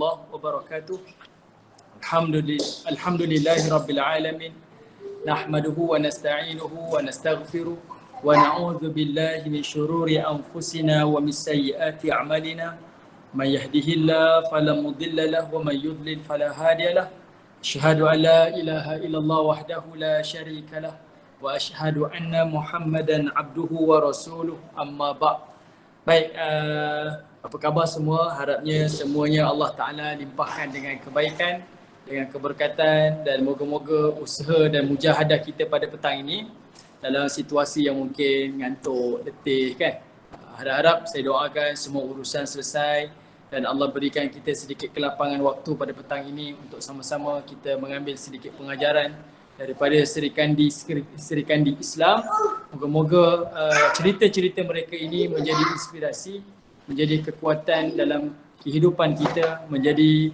warahmatullahi wabarakatuh. Alhamdulillahi rabbil alamin. Nahmaduhu wa nasta'inuhu wa nastaghfiruh wa na'udzu billahi min syururi anfusina wa min sayyiati a'malina. May yahdihillahu fala mudilla lahu wa may yudlil fala hadiya lahu. Asyhadu an la ilaha illallah wahdahu la syarika lah wa asyhadu anna Muhammadan abduhu wa rasuluh, amma ba'. Baik, apa khabar semua? Harapnya semuanya Allah Ta'ala limpahkan dengan kebaikan, dengan keberkatan, dan moga-moga usaha dan mujahadah kita pada petang ini dalam situasi yang mungkin ngantuk, letih kan. Harap-harap saya doakan semua urusan selesai dan Allah berikan kita sedikit kelapangan waktu pada petang ini untuk sama-sama kita mengambil sedikit pengajaran daripada Serikandi Islam. Moga-moga cerita-cerita mereka ini menjadi inspirasi, menjadi kekuatan dalam kehidupan kita, menjadi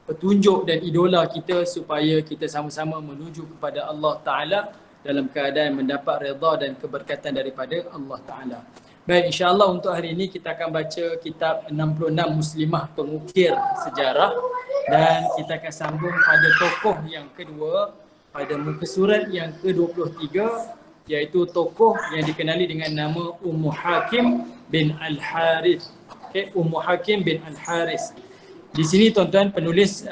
petunjuk dan idola kita supaya kita sama-sama menuju kepada Allah Ta'ala dalam keadaan mendapat redha dan keberkatan daripada Allah Ta'ala. Baik, insyaAllah untuk hari ini kita akan baca kitab 66 Muslimah Pengukir Sejarah dan kita akan sambung pada tokoh yang kedua pada muka surat yang ke-23, iaitu tokoh yang dikenali dengan nama Ummu Hakim bin Al-Harith. Okay, Ummu Hakim bin Al-Harith. Di sini tuan-tuan penulis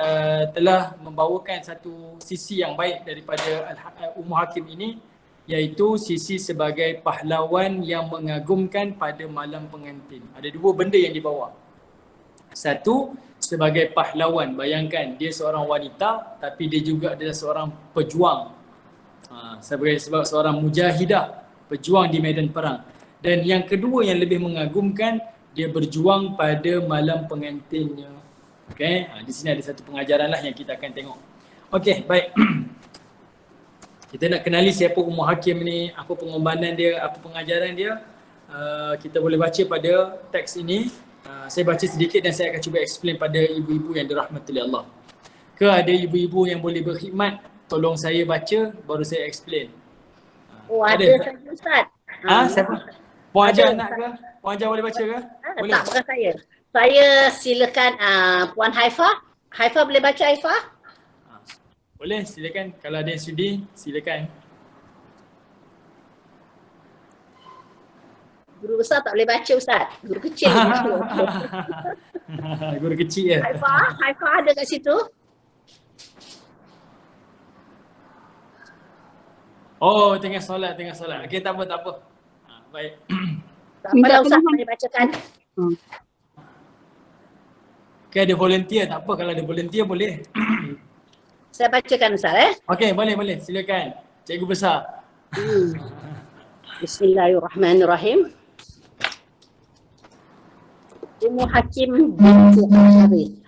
telah membawakan satu sisi yang baik daripada Ummu Hakim ini, iaitu sisi sebagai pahlawan yang mengagumkan pada malam pengantin. Ada dua benda yang dibawa. Satu, sebagai pahlawan. Bayangkan dia seorang wanita tapi dia juga adalah seorang pejuang. Sebagai seorang mujahidah, pejuang di medan perang. Dan yang kedua yang lebih mengagumkan, dia berjuang pada malam pengantinnya. Okey, di sini ada satu pengajaran lah yang kita akan tengok. Okey, baik. Kita nak kenali siapa Ummu Hakim ni, apa pengorbanan dia, apa pengajaran dia. Kita boleh baca pada teks ini. Saya baca sedikit dan saya akan cuba explain pada ibu-ibu yang dirahmati oleh Allah. Ke ada ibu-ibu yang boleh berkhidmat, tolong saya baca baru saya explain. Oh, ada saya Ustaz. Siapa? Puan Ajar nak ke? Puan Ajar boleh baca ke? Boleh. Tak, bukan saya. Saya silakan Puan Haifah. Haifah boleh baca, Haifah? Boleh, silakan. Kalau ada yang sudi, silakan. Guru besar tak boleh baca, Ustaz. Guru kecil. Guru kecil ya. Haifah ada kat situ? Oh, tengah solat. Okey, tak apa. Baik. Tak apalah Ustaz, boleh bacakan. Okey, ada volunteer, tak apa. Kalau ada volunteer boleh. Saya bacakan Ustaz Okey, boleh. Silakan. Cikgu besar. Bismillahirrahmanirrahim. Ummu Hakim binti Al-Harith,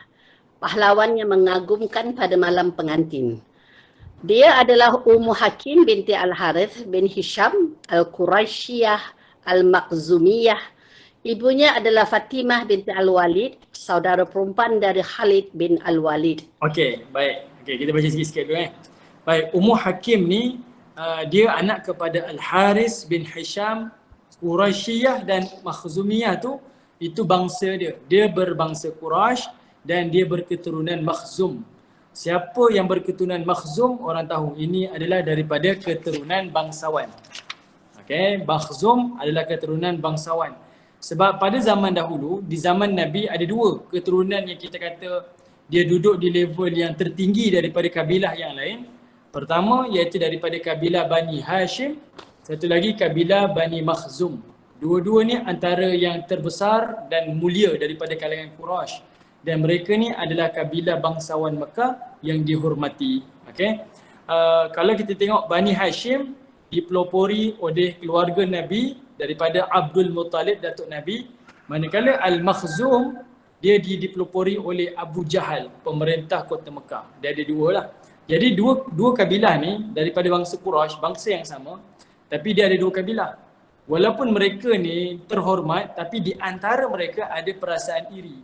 pahlawan yang mengagumkan pada malam pengantin. Dia adalah Ummu Hakim binti Al-Harith bin Hisham Al-Quraisyiyah Al-Makhzumiyah. Ibunya adalah Fatimah binti Al-Walid, saudara perempuan dari Khalid bin Al-Walid. Okey, baik. Okey, kita baca sikit-sikit dulu Baik, Ummu Hakim ni dia anak kepada Al-Harith bin Hisham, Quraisyiyah dan Makhzumiyah tu, itu bangsa dia. Dia berbangsa Quraisy dan dia berketurunan Makhzum. Siapa yang berketurunan Makhzum, orang tahu ini adalah daripada keturunan bangsawan. Okey, Makhzum adalah keturunan bangsawan. Sebab pada zaman dahulu, di zaman Nabi ada dua keturunan yang kita kata dia duduk di level yang tertinggi daripada kabilah yang lain. Pertama iaitu daripada kabilah Bani Hashim, satu lagi kabilah Bani Makhzum. Dua-dua ni antara yang terbesar dan mulia daripada kalangan Quraisy. Dan mereka ni adalah kabilah bangsawan Mekah yang dihormati. Okey. Kalau kita tengok Bani Hashim dipelopori oleh keluarga Nabi daripada Abdul Muttalib, datuk Nabi. Manakala Al-Makhzum dia dipelopori oleh Abu Jahal, pemerintah kota Mekah. Dia ada dua lah. Jadi dua kabilah ni daripada bangsa Quraisy, bangsa yang sama, tapi dia ada dua kabilah. Walaupun mereka ni terhormat, tapi di antara mereka ada perasaan iri.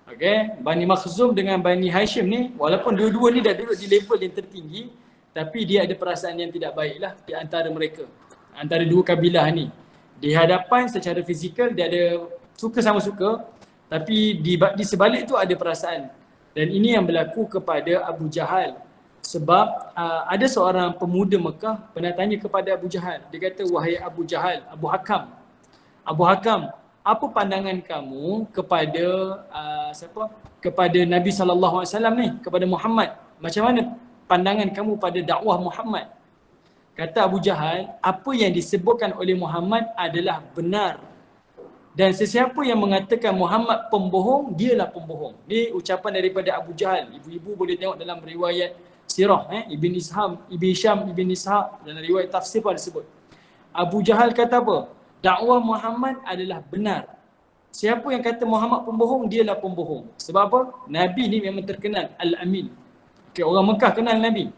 Okey, Bani Makhzum dengan Bani Hashim ni, walaupun dua-dua ni dah duduk di level yang tertinggi, tapi dia ada perasaan yang tidak baiklah di antara mereka. Antara dua kabilah ni. Di hadapan secara fizikal dia ada suka sama suka, tapi di sebalik tu ada perasaan. Dan ini yang berlaku kepada Abu Jahal. Sebab ada seorang pemuda Mekah pernah tanya kepada Abu Jahal. Dia kata, wahai Abu Jahal, Abu Hakam, apa pandangan kamu kepada kepada Nabi SAW ni, kepada Muhammad? Macam mana pandangan kamu pada dakwah Muhammad? Kata Abu Jahal, apa yang disebutkan oleh Muhammad adalah benar. Dan sesiapa yang mengatakan Muhammad pembohong, dialah pembohong. Ini ucapan daripada Abu Jahal. Ibu-ibu boleh tengok dalam riwayat sirah, Ibn Hisham, Ibn Ishaq, dalam riwayat tafsir pun disebut. Abu Jahal kata apa? Dakwah Muhammad adalah benar. Siapa yang kata Muhammad pembohong, dialah pembohong. Sebab apa? Nabi ni memang terkenal Al-Amin. Okay, orang Mekah kenal Nabi.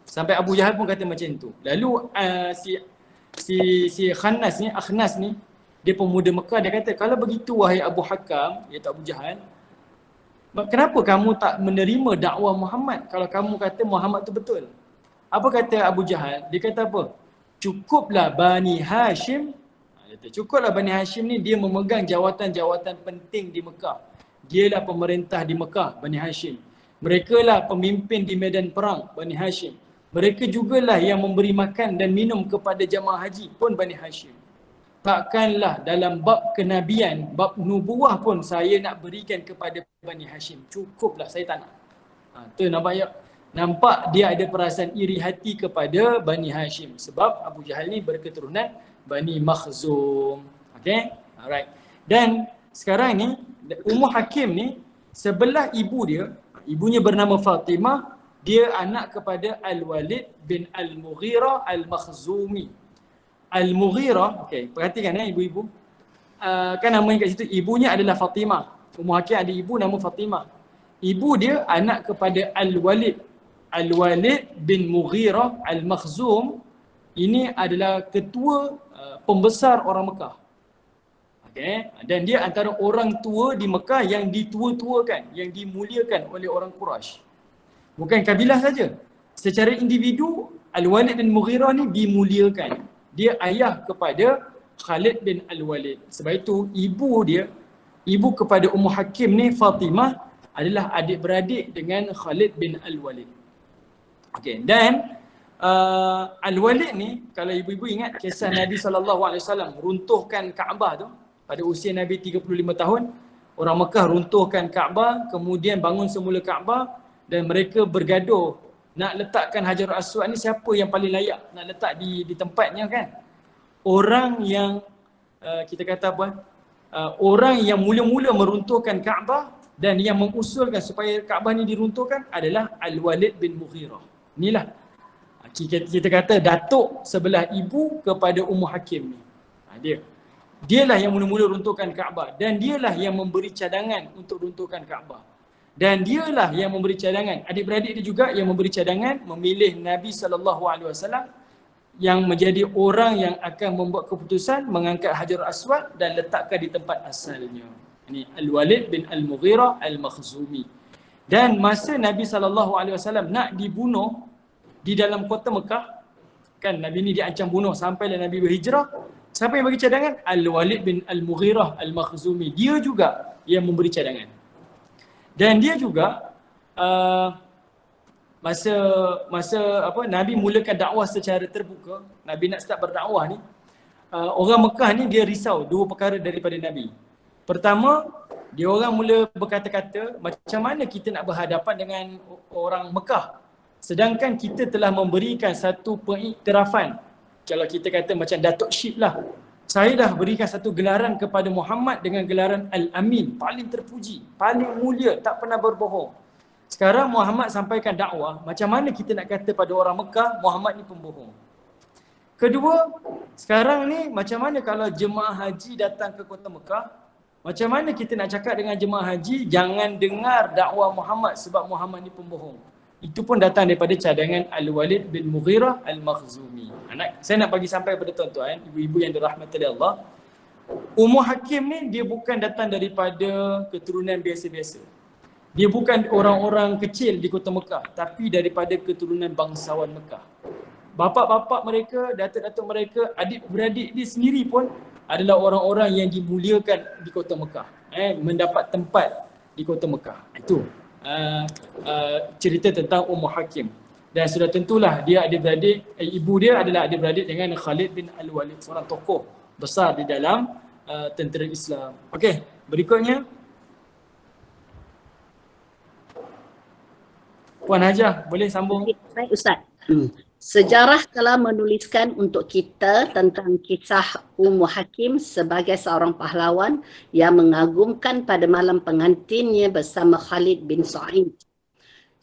Sampai Abu Jahal pun kata macam tu. Lalu si Akhnas ni, dia pemuda Mekah, dia kata, kalau begitu wahai Abu Hakam, iaitu Abu Jahal, kenapa kamu tak menerima dakwah Muhammad kalau kamu kata Muhammad tu betul? Apa kata Abu Jahal? Dia kata apa? Cukuplah Bani Hashim. Cukuplah Bani Hashim ni dia memegang jawatan-jawatan penting di Mekah. Dialah pemerintah di Mekah, Bani Hashim. Mereka lah pemimpin di medan perang, Bani Hashim. Mereka jugalah yang memberi makan dan minum kepada jamaah haji pun Bani Hashim. Takkanlah dalam bab kenabian, bab nubuah pun saya nak berikan kepada Bani Hashim. Cukuplah, saya tak nak. Tu nampak dia ada perasaan iri hati kepada Bani Hashim. Sebab Abu Jahal ni berketurunan Bani Makhzum. Okay? Alright. Dan sekarang ni, Ummu Hakim ni, sebelah ibu dia, ibunya bernama Fatimah, dia anak kepada Al-Walid bin Al-Mughirah Al-Makhzumi. Al-Mughirah, okey, perhatikan ibu-ibu. Kan namanya kat situ, ibunya adalah Fatimah. Ummu Hakim ada ibu nama Fatimah. Ibu dia anak kepada Al-Walid. Al-Walid bin Mughirah Al-Makhzum. Ini adalah ketua pembesar orang Mekah. Okey, dan dia antara orang tua di Mekah yang ditua-tuakan, yang dimuliakan oleh orang Quraisy. Bukan kabilah saja. Secara individu, Al-Walid bin Mughirah ni dimuliakan. Dia ayah kepada Khalid bin Al-Walid. Sebab itu ibu kepada Ummu Hakim ni, Fatimah, adalah adik-beradik dengan Khalid bin Al-Walid. Okey, dan Al-Walid ni, kalau ibu-ibu ingat kisah Nabi SAW runtuhkan Kaabah tu, pada usia Nabi 35 tahun, orang Mekah runtuhkan Kaabah, kemudian bangun semula Kaabah dan mereka bergaduh nak letakkan Hajarul Aswad ni siapa yang paling layak nak letak di tempatnya kan. Orang yang kita kata apa? Orang yang mula-mula meruntuhkan Kaabah dan yang mengusulkan supaya Kaabah ni diruntuhkan adalah Al-Walid bin Mughirah. Inilah kita kata datuk sebelah ibu kepada Ummu Hakim ni. Dialah yang mula-mula runtuhkan Kaabah dan dialah yang memberi cadangan untuk runtuhkan Kaabah. Dan dialah yang memberi cadangan, adik-beradik dia juga yang memberi cadangan memilih Nabi SAW yang menjadi orang yang akan membuat keputusan mengangkat Hajarul Aswad dan letakkan di tempat asalnya. Ini Al-Walid bin Al-Mughirah Al-Makhzumi. Dan masa Nabi SAW nak dibunuh di dalam kota Mekah, kan Nabi ni diancam bunuh sampailah Nabi berhijrah, siapa yang bagi cadangan? Al-Walid bin Al-Mughirah Al-Makhzumi. Dia juga yang memberi cadangan. Dan dia juga masa Nabi mulakan dakwah secara terbuka, Nabi nak start berdakwah ni, orang Mekah ni dia risau dua perkara daripada Nabi. Pertama, dia orang mula berkata-kata, macam mana kita nak berhadapan dengan orang Mekah sedangkan kita telah memberikan satu pengiktirafan, kalau kita kata macam Datuk Syed lah, saya dah berikan satu gelaran kepada Muhammad dengan gelaran Al-Amin, paling terpuji, paling mulia, tak pernah berbohong. Sekarang Muhammad sampaikan dakwah, macam mana kita nak kata pada orang Mekah Muhammad ni pembohong? Kedua, sekarang ni macam mana kalau jemaah haji datang ke kota Mekah, macam mana kita nak cakap dengan jemaah haji jangan dengar dakwah Muhammad sebab Muhammad ni pembohong? Itu pun datang daripada cadangan Al-Walid bin Mughirah Al-Makhzumi. Saya nak bagi sampai kepada tuan-tuan, ibu-ibu yang dirahmati Allah. Ummu Hakim ni dia bukan datang daripada keturunan biasa-biasa. Dia bukan orang-orang kecil di kota Mekah, tapi daripada keturunan bangsawan Mekah. Bapa-bapa mereka, datuk-datuk mereka, adik-beradik dia sendiri pun adalah orang-orang yang dimuliakan di kota Mekah. Mendapat tempat di kota Mekah. Itu. cerita tentang Ummu Hakim. Dan sudah tentulah dia adik-beradik, ibu dia adalah adik-beradik dengan Khalid bin Al-Walid, seorang tokoh besar di dalam tentera Islam. Okey, berikutnya Puan Hajah, boleh sambung? Baik Ustaz. Sejarah telah menuliskan untuk kita tentang kisah Ummu Hakim sebagai seorang pahlawan yang mengagumkan pada malam pengantinnya bersama Khalid bin Sa'id.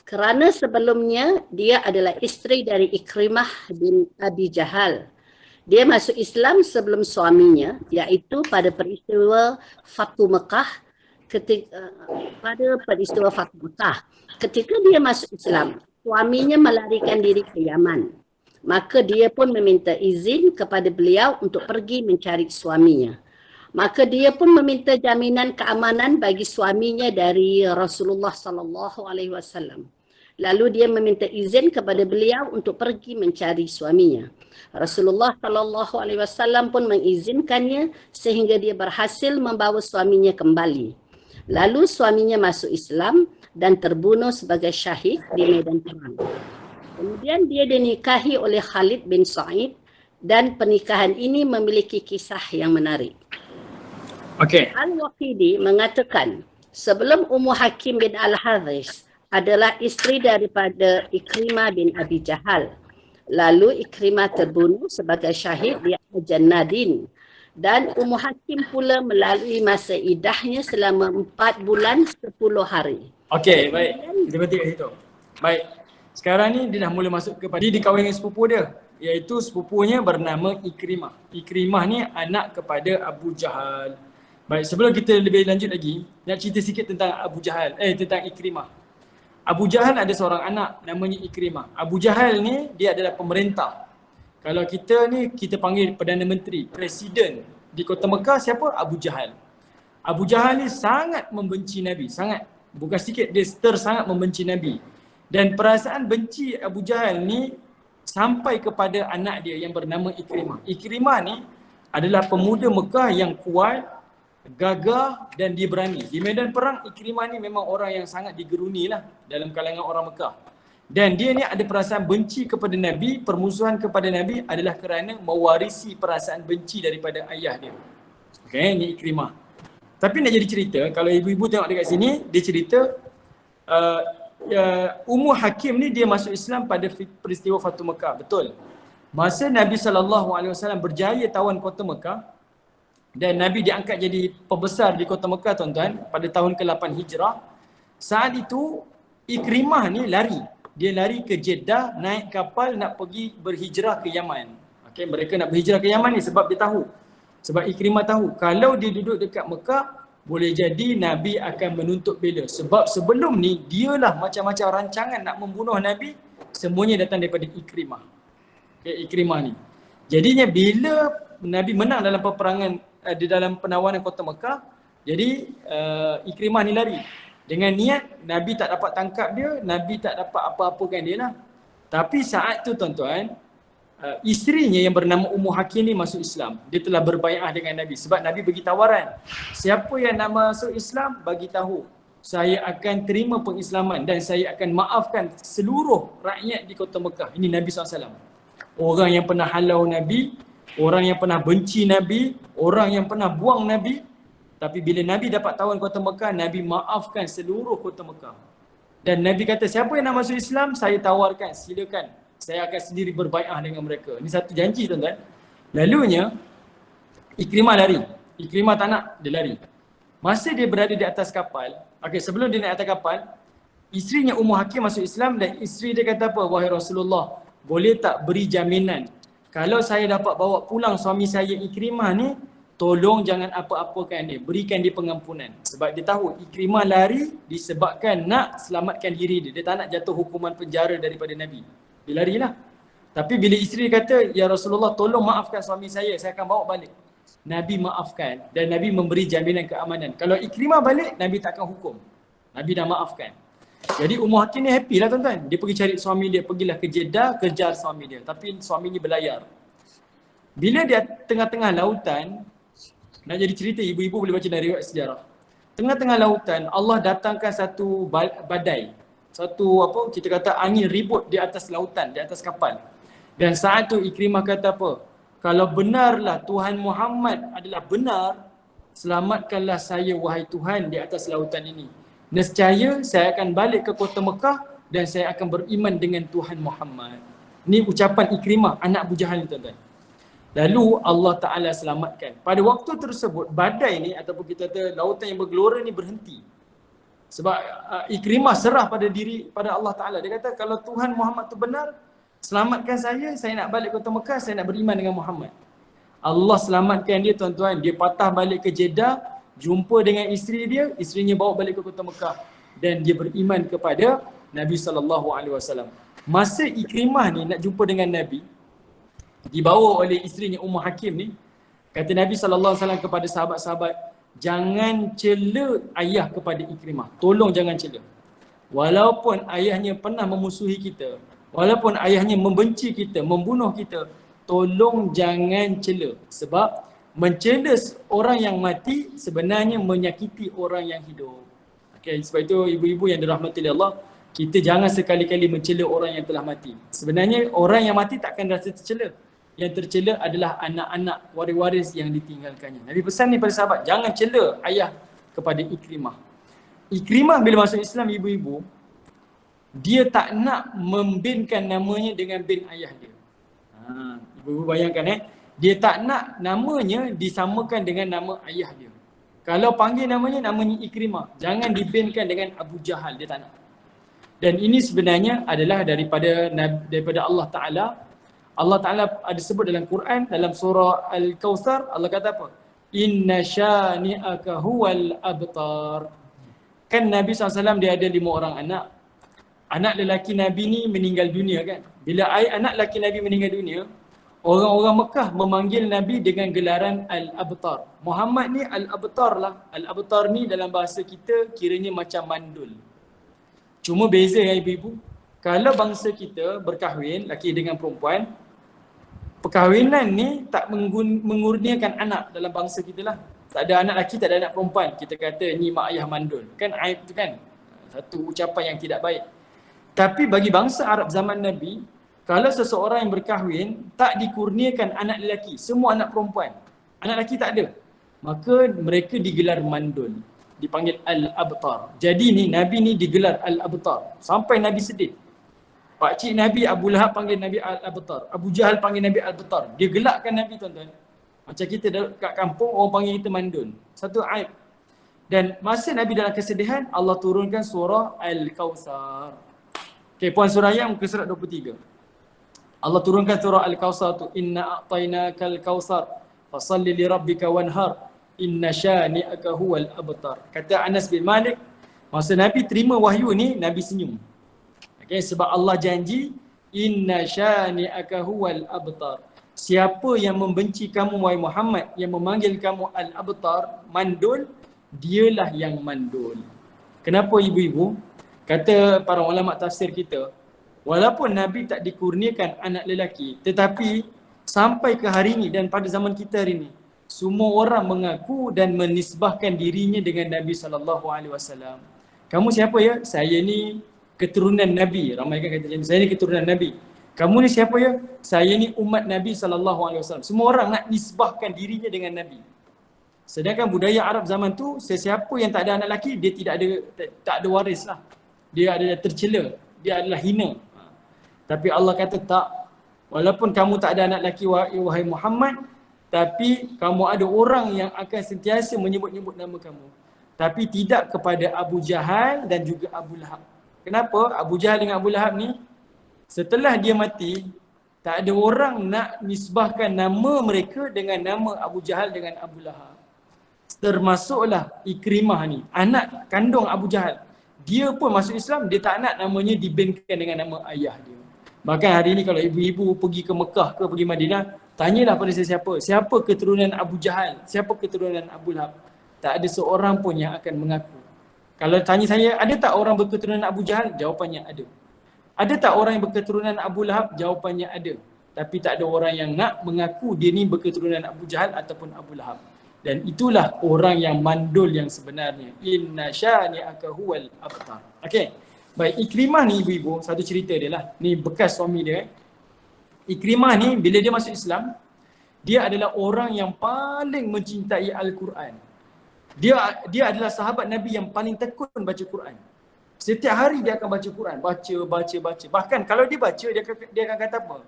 Kerana sebelumnya dia adalah isteri dari Ikrimah bin Abi Jahal. Dia masuk Islam sebelum suaminya, iaitu pada peristiwa Fatu Mekah. Ketika dia masuk Islam, suaminya melarikan diri ke Yaman. Maka dia pun meminta izin kepada beliau untuk pergi mencari suaminya. Maka dia pun meminta jaminan keamanan bagi suaminya dari Rasulullah sallallahu alaihi wasallam. Lalu dia meminta izin kepada beliau untuk pergi mencari suaminya. Rasulullah sallallahu alaihi wasallam pun mengizinkannya sehingga dia berhasil membawa suaminya kembali. Lalu suaminya masuk Islam dan terbunuh sebagai syahid di medan perang. Kemudian dia dinikahi oleh Khalid bin Sa'id dan pernikahan ini memiliki kisah yang menarik. Okey. Al-Waqidi mengatakan sebelum Ummu Hakim bin Al-Harith adalah isteri daripada Ikrimah bin Abi Jahal. Lalu Ikrimah terbunuh sebagai syahid di Al-Jannadin. Dan Ummu Hakim pula melalui masa idahnya selama 4 bulan 10 hari. Okey, baik. Kita berhenti kat situ. Baik. Sekarang ni dia dah mula masuk kepada dia dikahwin dengan sepupu dia, iaitu sepupunya bernama Ikrimah. Ikrimah ni anak kepada Abu Jahal. Baik, sebelum kita lebih lanjut lagi, nak cerita sikit tentang tentang Ikrimah. Abu Jahal ada seorang anak namanya Ikrimah. Abu Jahal ni dia adalah pemerintah. Kalau kita ni kita panggil Perdana Menteri, Presiden di Kota Mekah siapa? Abu Jahal. Abu Jahal ni sangat membenci Nabi, sangat. Bukan sikit, dia sangat membenci Nabi. Dan perasaan benci Abu Jahal ni sampai kepada anak dia yang bernama Ikrimah. Ikrimah ni adalah pemuda Mekah yang kuat, gagah dan dia berani. Di medan perang Ikrimah ni memang orang yang sangat digeruni lah dalam kalangan orang Mekah. Dan dia ni ada perasaan benci kepada Nabi, permusuhan kepada Nabi adalah kerana mewarisi perasaan benci daripada ayah dia. Okey, ni Ikrimah. Tapi nak jadi cerita, kalau ibu-ibu tengok dekat sini, dia cerita Ummu Hakim ni dia masuk Islam pada peristiwa Fatu Mekah, betul. Masa Nabi SAW berjaya tawan Kota Mekah, dan Nabi diangkat jadi pembesar di Kota Mekah tuan-tuan pada tahun ke-8 Hijrah. Saat itu Ikrimah ni lari. Dia lari ke Jeddah, naik kapal nak pergi berhijrah ke Yaman. Okey, mereka nak berhijrah ke Yaman ni sebab dia tahu. Sebab Ikrimah tahu kalau dia duduk dekat Mekah boleh jadi Nabi akan menuntut bela. Sebab sebelum ni dialah macam-macam rancangan nak membunuh Nabi, semuanya datang daripada Ikrimah. Okay, Ikrimah ni. Jadinya bila Nabi menang dalam peperangan di dalam penawanan Kota Mekah, jadi Ikrimah ni lari. Dengan niat Nabi tak dapat tangkap dia, Nabi tak dapat apa-apakan dia lah. Tapi saat tu tuan-tuan, isterinya yang bernama Ummu Hakim ni masuk Islam. Dia telah berbai'ah dengan Nabi sebab Nabi bagi tawaran. Siapa yang nak masuk Islam, bagi tahu. Saya akan terima pengislaman dan saya akan maafkan seluruh rakyat di Kota Mekah. Ini Nabi SAW. Orang yang pernah halau Nabi, orang yang pernah benci Nabi, orang yang pernah buang Nabi. Tapi bila Nabi dapat tawan Kota Mekah, Nabi maafkan seluruh Kota Mekah. Dan Nabi kata, siapa yang nak masuk Islam, saya tawarkan, silakan. Saya akan sendiri berbai'ah dengan mereka. Ini satu janji tuan-tuan. Lalunya, Ikrimah lari. Ikrimah tak nak, dia lari. Masa dia berada di atas kapal, sebelum dia naik atas kapal, isterinya Ummu Hakim masuk Islam dan isteri dia kata apa? Wahai Rasulullah, boleh tak beri jaminan? Kalau saya dapat bawa pulang suami saya Ikrimah ni, tolong jangan apa-apakan dia, berikan dia pengampunan. Sebab dia tahu Ikrimah lari disebabkan nak selamatkan diri dia. Dia tak nak jatuh hukuman penjara daripada Nabi. Dia larilah. Tapi bila isteri kata, ya Rasulullah tolong maafkan suami saya akan bawa balik. Nabi maafkan dan Nabi memberi jaminan keamanan. Kalau Ikrimah balik, Nabi takkan hukum. Nabi dah maafkan. Jadi Ummu Hakim ni happy lah tuan-tuan. Dia pergi cari suami dia, pergilah ke Jeddah, kejar suami dia. Tapi suami ni berlayar. Bila dia tengah-tengah lautan, nak jadi cerita, ibu-ibu boleh baca dari riwayat sejarah. Tengah-tengah lautan Allah datangkan satu badai. Satu apa kita kata angin ribut di atas lautan, di atas kapal. Dan saat tu Ikrimah kata apa? Kalau benarlah Tuhan Muhammad adalah benar, selamatkanlah saya wahai Tuhan di atas lautan ini. Nescaya saya akan balik ke kota Mekah dan saya akan beriman dengan Tuhan Muhammad. Ini ucapan Ikrimah, anak Abu Jahal ni tuan-tuan. Lalu Allah Ta'ala selamatkan. Pada waktu tersebut, badai ni ataupun kita kata lautan yang bergelora ni berhenti. Sebab Ikrimah serah pada Allah Ta'ala. Dia kata kalau Tuhan Muhammad tu benar, selamatkan saya nak balik kota Mekah, saya nak beriman dengan Muhammad. Allah selamatkan dia tuan-tuan. Dia patah balik ke Jeddah, jumpa dengan isteri dia, isterinya bawa balik ke kota Mekah. Dan dia beriman kepada Nabi SAW. Masa Ikrimah ni nak jumpa dengan Nabi, dibawa oleh isterinya Ummu Hakim ni, kata Nabi SAW kepada sahabat-sahabat, jangan cela ayah kepada Ikrimah. Tolong jangan cela. Walaupun ayahnya pernah memusuhi kita, walaupun ayahnya membenci kita, membunuh kita, tolong jangan cela. Sebab mencela orang yang mati sebenarnya menyakiti orang yang hidup. Okay, sebab itu ibu-ibu yang dirahmati oleh Allah, kita jangan sekali-kali mencela orang yang telah mati. Sebenarnya orang yang mati takkan rasa tercela. Yang tercela adalah anak-anak waris-waris yang ditinggalkannya. Nabi pesan ni pada sahabat, jangan cela ayah kepada Ikrimah. Ikrimah bila masuk Islam ibu-ibu, dia tak nak membinkan namanya dengan bin ayah dia. Ibu-ibu bayangkan dia tak nak namanya disamakan dengan nama ayah dia. Kalau panggil namanya Ikrimah, jangan dibinkan dengan Abu Jahal, dia tak nak. Dan ini sebenarnya adalah daripada Allah Ta'ala. Allah Ta'ala ada sebut dalam Quran, dalam surah Al-Kawthar, Allah kata apa? Inna syani'aka huwal abtar. Kan Nabi SAW dia ada 5 orang anak. Anak lelaki Nabi ni meninggal dunia kan. Bila anak lelaki Nabi meninggal dunia, orang-orang Mekah memanggil Nabi dengan gelaran Al-Abtar. Muhammad ni Al-Abtar lah. Al-Abtar ni dalam bahasa kita kiranya macam mandul. Cuma beza ya ibu-ibu. Kalau bangsa kita berkahwin, laki dengan perempuan, perkahwinan ni tak mengurniakan anak dalam bangsa kita lah. Tak ada anak laki, tak ada anak perempuan. Kita kata ni mak ayah mandul. Kan aib tu kan. Satu ucapan yang tidak baik. Tapi bagi bangsa Arab zaman Nabi, kalau seseorang yang berkahwin, tak dikurniakan anak lelaki, semua anak perempuan. Anak lelaki tak ada. Maka mereka digelar mandul. Dipanggil Al-Abtar. Jadi ni Nabi ni digelar Al-Abtar. Sampai Nabi sedih. Pakcik Nabi Abu Lahab panggil Nabi Al-Abtar. Abu Jahal panggil Nabi Al-Abtar. Dia gelakkan Nabi tuan-tuan. Macam kita kat kampung orang panggil kita mandul. Satu aib. Dan masa Nabi dalam kesedihan, Allah turunkan surah Al-Kawthar. Okay, Puan Suraya muka surat 23. Allah turunkan surah Al-Kawthar tu. Inna a'tainakal kawthar fasalli li rabbika wanhar. Inna syani'aka huwal abtar. Kata Anas bin Malik, masa Nabi terima wahyu ni, Nabi senyum. Okay, sebab Allah janji, Inna syani'aka huwal abtar. Siapa yang membenci kamu wahai Muhammad, yang memanggil kamu Al-Abtar, mandul, dialah yang mandul. Kenapa ibu-ibu? Kata para ulama tafsir kita, walaupun Nabi tak dikurniakan anak lelaki, tetapi sampai ke hari ini dan pada zaman kita hari ini, semua orang mengaku dan menisbahkan dirinya dengan Nabi SAW. Kamu siapa ya? Saya ni keturunan Nabi. Ramai kan kata macam ni, saya ni keturunan Nabi. Kamu ni siapa ya? Saya ni umat Nabi SAW. Semua orang nak nisbahkan dirinya dengan Nabi. Sedangkan budaya Arab zaman tu, sesiapa yang tak ada anak lelaki, dia tak ada waris lah. Dia adalah tercela. Dia adalah hina. Tapi Allah kata tak. Walaupun kamu tak ada anak lelaki wahai Muhammad, tapi kamu ada orang yang akan sentiasa menyebut-nyebut nama kamu. Tapi tidak kepada Abu Jahal dan juga Abu Lahab. Kenapa? Abu Jahal dengan Abu Lahab ni, setelah dia mati, tak ada orang nak nisbahkan nama mereka dengan nama Abu Jahal dengan Abu Lahab. Termasuklah Ikrimah ni, anak kandung Abu Jahal. Dia pun masuk Islam, dia tak nak namanya dibinkan dengan nama ayah dia. Bahkan hari ni kalau ibu-ibu pergi ke Mekah ke pergi Madinah, tanyalah pada siapa. Siapa keturunan Abu Jahal? Siapa keturunan Abu Lahab? Tak ada seorang pun yang akan mengaku. Kalau tanya saya, ada tak orang berketurunan Abu Jahal? Jawapannya ada. Ada tak orang yang berketurunan Abu Lahab? Jawapannya ada. Tapi tak ada orang yang nak mengaku dia ni berketurunan Abu Jahal ataupun Abu Lahab. Dan itulah orang yang mandul yang sebenarnya. Inna syani'aka huwal abtar. Okey. Baik, Ikrimah ni ibu-ibu, satu cerita dia lah. Ni bekas suami dia. Ikrimah ni bila dia masuk Islam, dia adalah orang yang paling mencintai Al-Quran. Dia adalah sahabat Nabi yang paling tekun baca Quran. Setiap hari dia akan baca Quran, baca. Bahkan kalau dia baca, dia akan kata apa?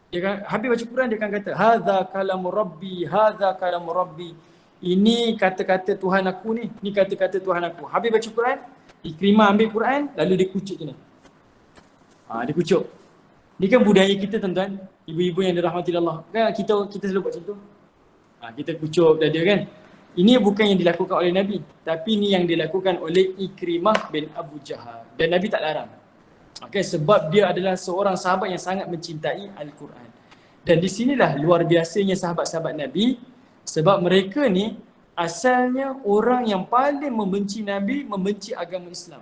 Dia akan, habis baca Quran dia akan kata, hadza kalamu rabbi, hadza kalamu rabbi. Ini kata-kata Tuhan aku ni, ni kata-kata Tuhan aku. Habis baca Quran, Ikrimah ambil Quran, lalu dia kucuk je ni. Dia kucuk. Ni kan budaya kita tuan-tuan, ibu-ibu yang dirahmati Allah. Kan kita selalu buat macam tu. Kita kucuk dada kan. Ini bukan yang dilakukan oleh Nabi, tapi ini yang dilakukan oleh Ikrimah bin Abu Jahal. Dan Nabi tak larang. Okay, sebab dia adalah seorang sahabat yang sangat mencintai Al-Quran. Dan di sinilah luar biasanya sahabat-sahabat Nabi, sebab mereka ni asalnya orang yang paling membenci Nabi, membenci agama Islam.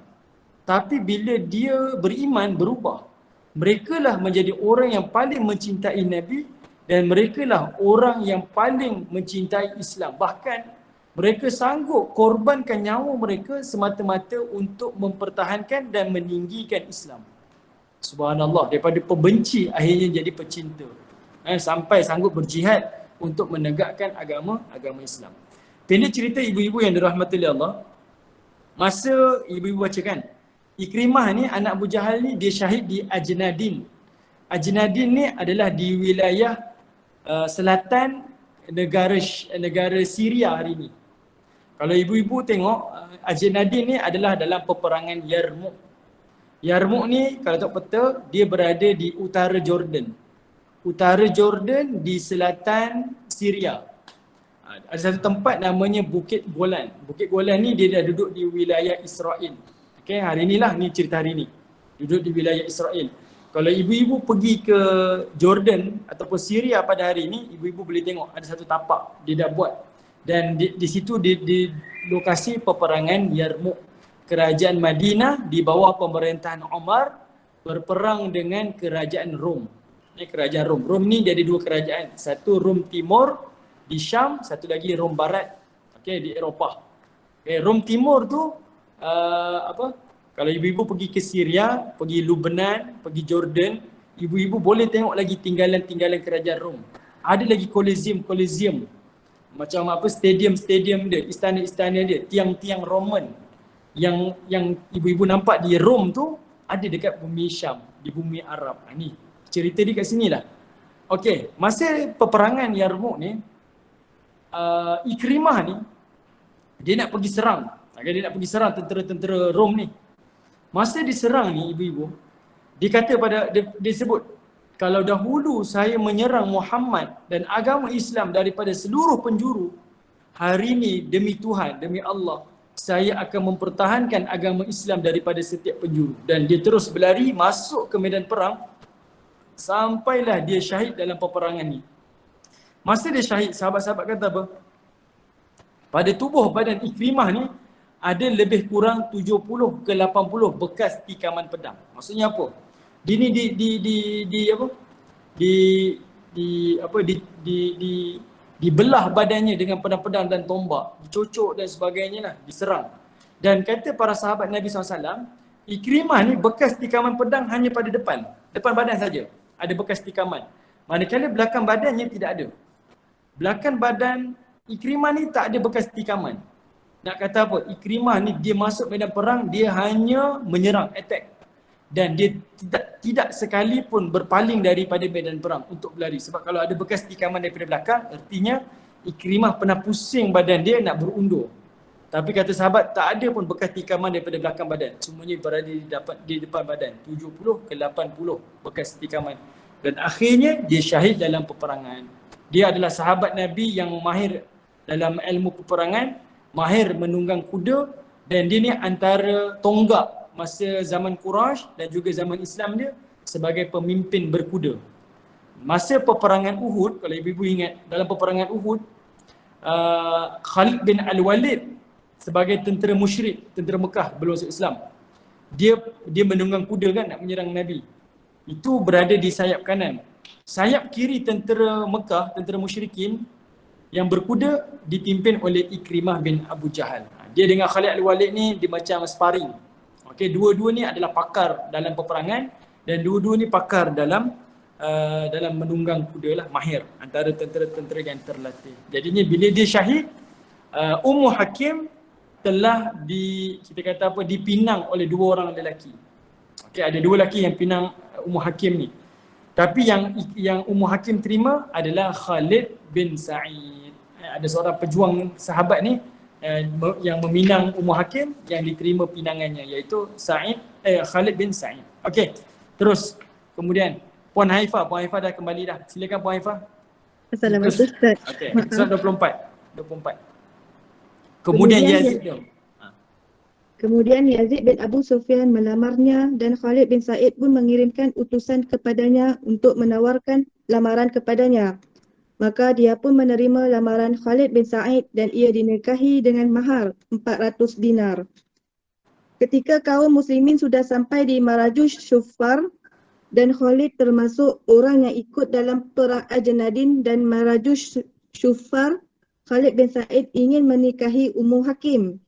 Tapi bila dia beriman, berubah. Merekalah menjadi orang yang paling mencintai Nabi dan merekalah orang yang paling mencintai Islam. Bahkan mereka sanggup korbankan nyawa mereka semata-mata untuk mempertahankan dan meninggikan Islam. Subhanallah, daripada pembenci akhirnya jadi pecinta. Sampai sanggup berjihad untuk menegakkan agama Islam. Pendek cerita ibu-ibu yang dirahmati oleh Allah. Masa ibu-ibu baca kan, Ikrimah ni anak Abu Jahal ni dia syahid di Ajnadin. Ajnadin ni adalah di wilayah selatan negara Syria hari ni. Kalau ibu-ibu tengok, Ajnadin ni adalah dalam peperangan Yarmouk. Yarmouk ni kalau tengok peta, dia berada di utara Jordan. Utara Jordan di selatan Syria. Ada satu tempat namanya Bukit Golan. Bukit Golan ni dia dah duduk di wilayah Israel. Okay, hari inilah ni cerita hari ni. Duduk di wilayah Israel. Kalau ibu-ibu pergi ke Jordan ataupun Syria pada hari ini, ibu-ibu boleh tengok ada satu tapak dia dah buat. Dan di situ di lokasi peperangan Yarmouk. Kerajaan Madinah di bawah pemerintahan Umar berperang dengan kerajaan Rom. Ini kerajaan Rom. Rom ni dia ada dua kerajaan. Satu Rom Timur di Syam, satu lagi Rom Barat, di Eropah. Rom Timur tu kalau ibu-ibu pergi ke Syria, pergi Lebanon, pergi Jordan, ibu-ibu boleh tengok lagi tinggalan-tinggalan kerajaan Rom. Ada lagi Colosseum. Macam stadium dia, istana-istana dia, tiang-tiang Roman yang ibu-ibu nampak di Rom tu ada dekat bumi Syam, di bumi Arab. Ni cerita dia kat sinilah. Okey, masa peperangan Yarmouk ni, Ikrimah ni dia nak pergi serang. Dia nak pergi serang tentera-tentera Rom ni. Masa diserang ni ibu-ibu, dia kata dia sebut, kalau dahulu saya menyerang Muhammad dan agama Islam daripada seluruh penjuru, hari ni demi Tuhan, demi Allah, saya akan mempertahankan agama Islam daripada setiap penjuru. Dan dia terus berlari masuk ke medan perang sampailah dia syahid dalam peperangan ni. Masa dia syahid, sahabat-sahabat kata apa? Pada tubuh badan Ikrimah ni ada lebih kurang 70 ke 80 bekas tikaman pedang. Maksudnya apa? Dia ni dibelah badannya dengan pedang-pedang dan tombak, dicocok dan sebagainya lah, diserang. Dan kata para sahabat Nabi SAW, Ikrimah ni bekas tikaman pedang hanya pada depan badan saja ada bekas tikaman. Manakala belakang badannya tidak ada. Belakang badan Ikrimah ni tak ada bekas tikaman. Nak kata apa? Ikrimah ni dia masuk medan perang, dia hanya menyerang, attack. Dan dia tidak sekalipun berpaling daripada medan perang untuk berlari. Sebab kalau ada bekas tikaman daripada belakang, artinya Ikrimah pernah pusing badan dia nak berundur. Tapi kata sahabat, tak ada pun bekas tikaman daripada belakang badan. Semuanya berada di depan badan. 70 ke 80 bekas tikaman. Dan akhirnya dia syahid dalam peperangan. Dia adalah sahabat Nabi yang mahir dalam ilmu peperangan, mahir menunggang kuda, dan dia ni antara tonggak masa zaman Quraisy dan juga zaman Islam dia sebagai pemimpin berkuda. Masa peperangan Uhud, kalau ibu-ibu ingat, dalam peperangan Uhud, Khalid bin Al-Walid sebagai tentera musyrik, tentera Mekah belum masuk Islam, dia menunggang kuda kan nak menyerang Nabi. Itu berada di sayap kanan. Sayap kiri tentera Mekah, tentera musyrikin, yang berkuda dipimpin oleh Ikrimah bin Abu Jahal. Dia dengan Khalid Al-Walid ni dia macam sparring. Okey, dua-dua ni adalah pakar dalam peperangan dan dua-dua ni pakar dalam menunggang kuda lah, mahir antara tentera-tentera yang terlatih. Jadinya bila dia syahid, Ummu Hakim telah kita kata apa, dipinang oleh dua orang lelaki. Okey, ada dua lelaki yang pinang Ummu Hakim ni. Tapi yang Ummu Hakim terima adalah Khalid bin Sa'id. Ada seorang pejuang sahabat ni yang meminang Ummu Hakim yang diterima pinangannya, iaitu Khalid bin Sa'id. Okey. Terus kemudian Puan Haifah dah kembali dah. Silakan Puan Haifah. Assalamualaikum Ustaz. Okey. Surah 24. Kemudian Yazid dia. Kemudian Yazid bin Abu Sufyan melamarnya dan Khalid bin Sa'id pun mengirimkan utusan kepadanya untuk menawarkan lamaran kepadanya. Maka dia pun menerima lamaran Khalid bin Sa'id dan ia dinikahi dengan mahar 400 dinar. Ketika kaum muslimin sudah sampai di Marajush Syuffar dan Khalid termasuk orang yang ikut dalam perang Ajnadin dan Marajush Syuffar, Khalid bin Sa'id ingin menikahi Ummu Hakim.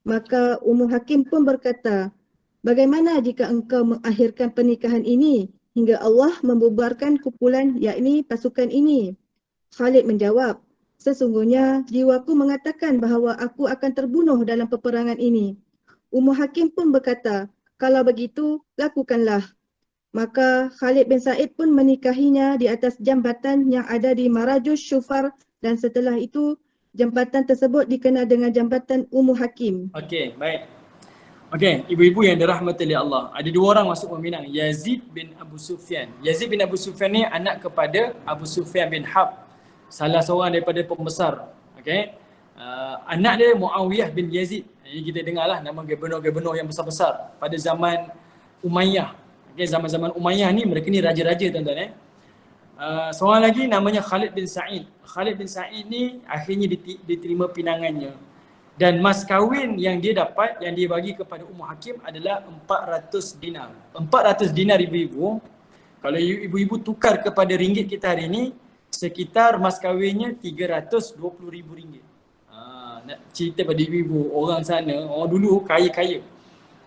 Maka Ummu Hakim pun berkata, "Bagaimana jika engkau mengakhirkan pernikahan ini hingga Allah membubarkan kumpulan yakni pasukan ini?" Khalid menjawab, "Sesungguhnya jiwaku mengatakan bahawa aku akan terbunuh dalam peperangan ini." Ummu Hakim pun berkata, "Kalau begitu, lakukanlah." Maka Khalid bin Sa'id pun menikahinya di atas jambatan yang ada di Marajush Syuffar dan setelah itu jambatan tersebut dikenal dengan jambatan Ummu Hakim. Okey, baik. Okey, ibu-ibu yang dirahmati oleh Allah. Ada dua orang masuk peminang, Yazid bin Abu Sufyan. Yazid bin Abu Sufyan ni anak kepada Abu Sufyan bin Harb, salah seorang daripada pembesar. Okey. Anak dia Muawiyah bin Yazid. Ini kita dengarlah nama gubernur-gubernur yang besar-besar pada zaman Umayyah. Okey, zaman-zaman Umayyah ni mereka ni raja-raja tuan-tuan. Seorang lagi namanya Khalid bin Sa'id. Khalid bin Sa'id ni akhirnya diterima pinangannya. Dan mas kahwin yang dia dapat, yang dia bagi kepada Ummu Hakim adalah 400 dinar. 400 dinar ibu-ibu, kalau ibu-ibu tukar kepada ringgit kita hari ni, sekitar mas kahwinnya 320,000 ringgit. Nak cerita pada ibu-ibu, orang sana, orang dulu kaya-kaya.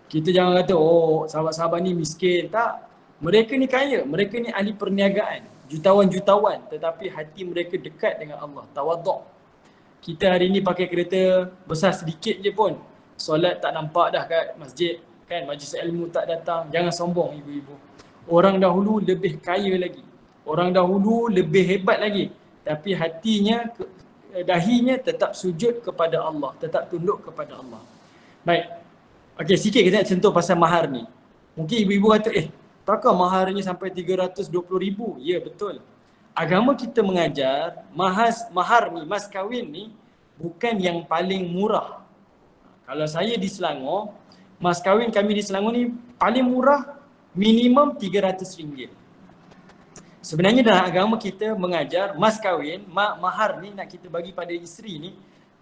Kita jangan kata, oh sahabat-sahabat ni miskin. Tak. Mereka ni kaya, mereka ni ahli perniagaan, jutawan-jutawan, tetapi hati mereka dekat dengan Allah, tawaduk. Kita hari ni pakai kereta besar sedikit je pun, solat tak nampak dah kat masjid, kan, majlis ilmu tak datang. Jangan sombong ibu-ibu. Orang dahulu lebih kaya lagi, orang dahulu lebih hebat lagi, tapi hatinya, dahinya tetap sujud kepada Allah, tetap tunduk kepada Allah. Baik. Okey, sikit kita nak sentuh pasal mahar ni. Mungkin ibu-ibu kata, takkan maharnya sampai 320,000? Ya, betul. Agama kita mengajar mahar ni, mas kahwin ni bukan yang paling murah. Kalau saya di Selangor, mas kahwin kami di Selangor ni paling murah minimum RM300. Sebenarnya dalam agama kita mengajar mas kahwin, mahar ni nak kita bagi pada isteri ni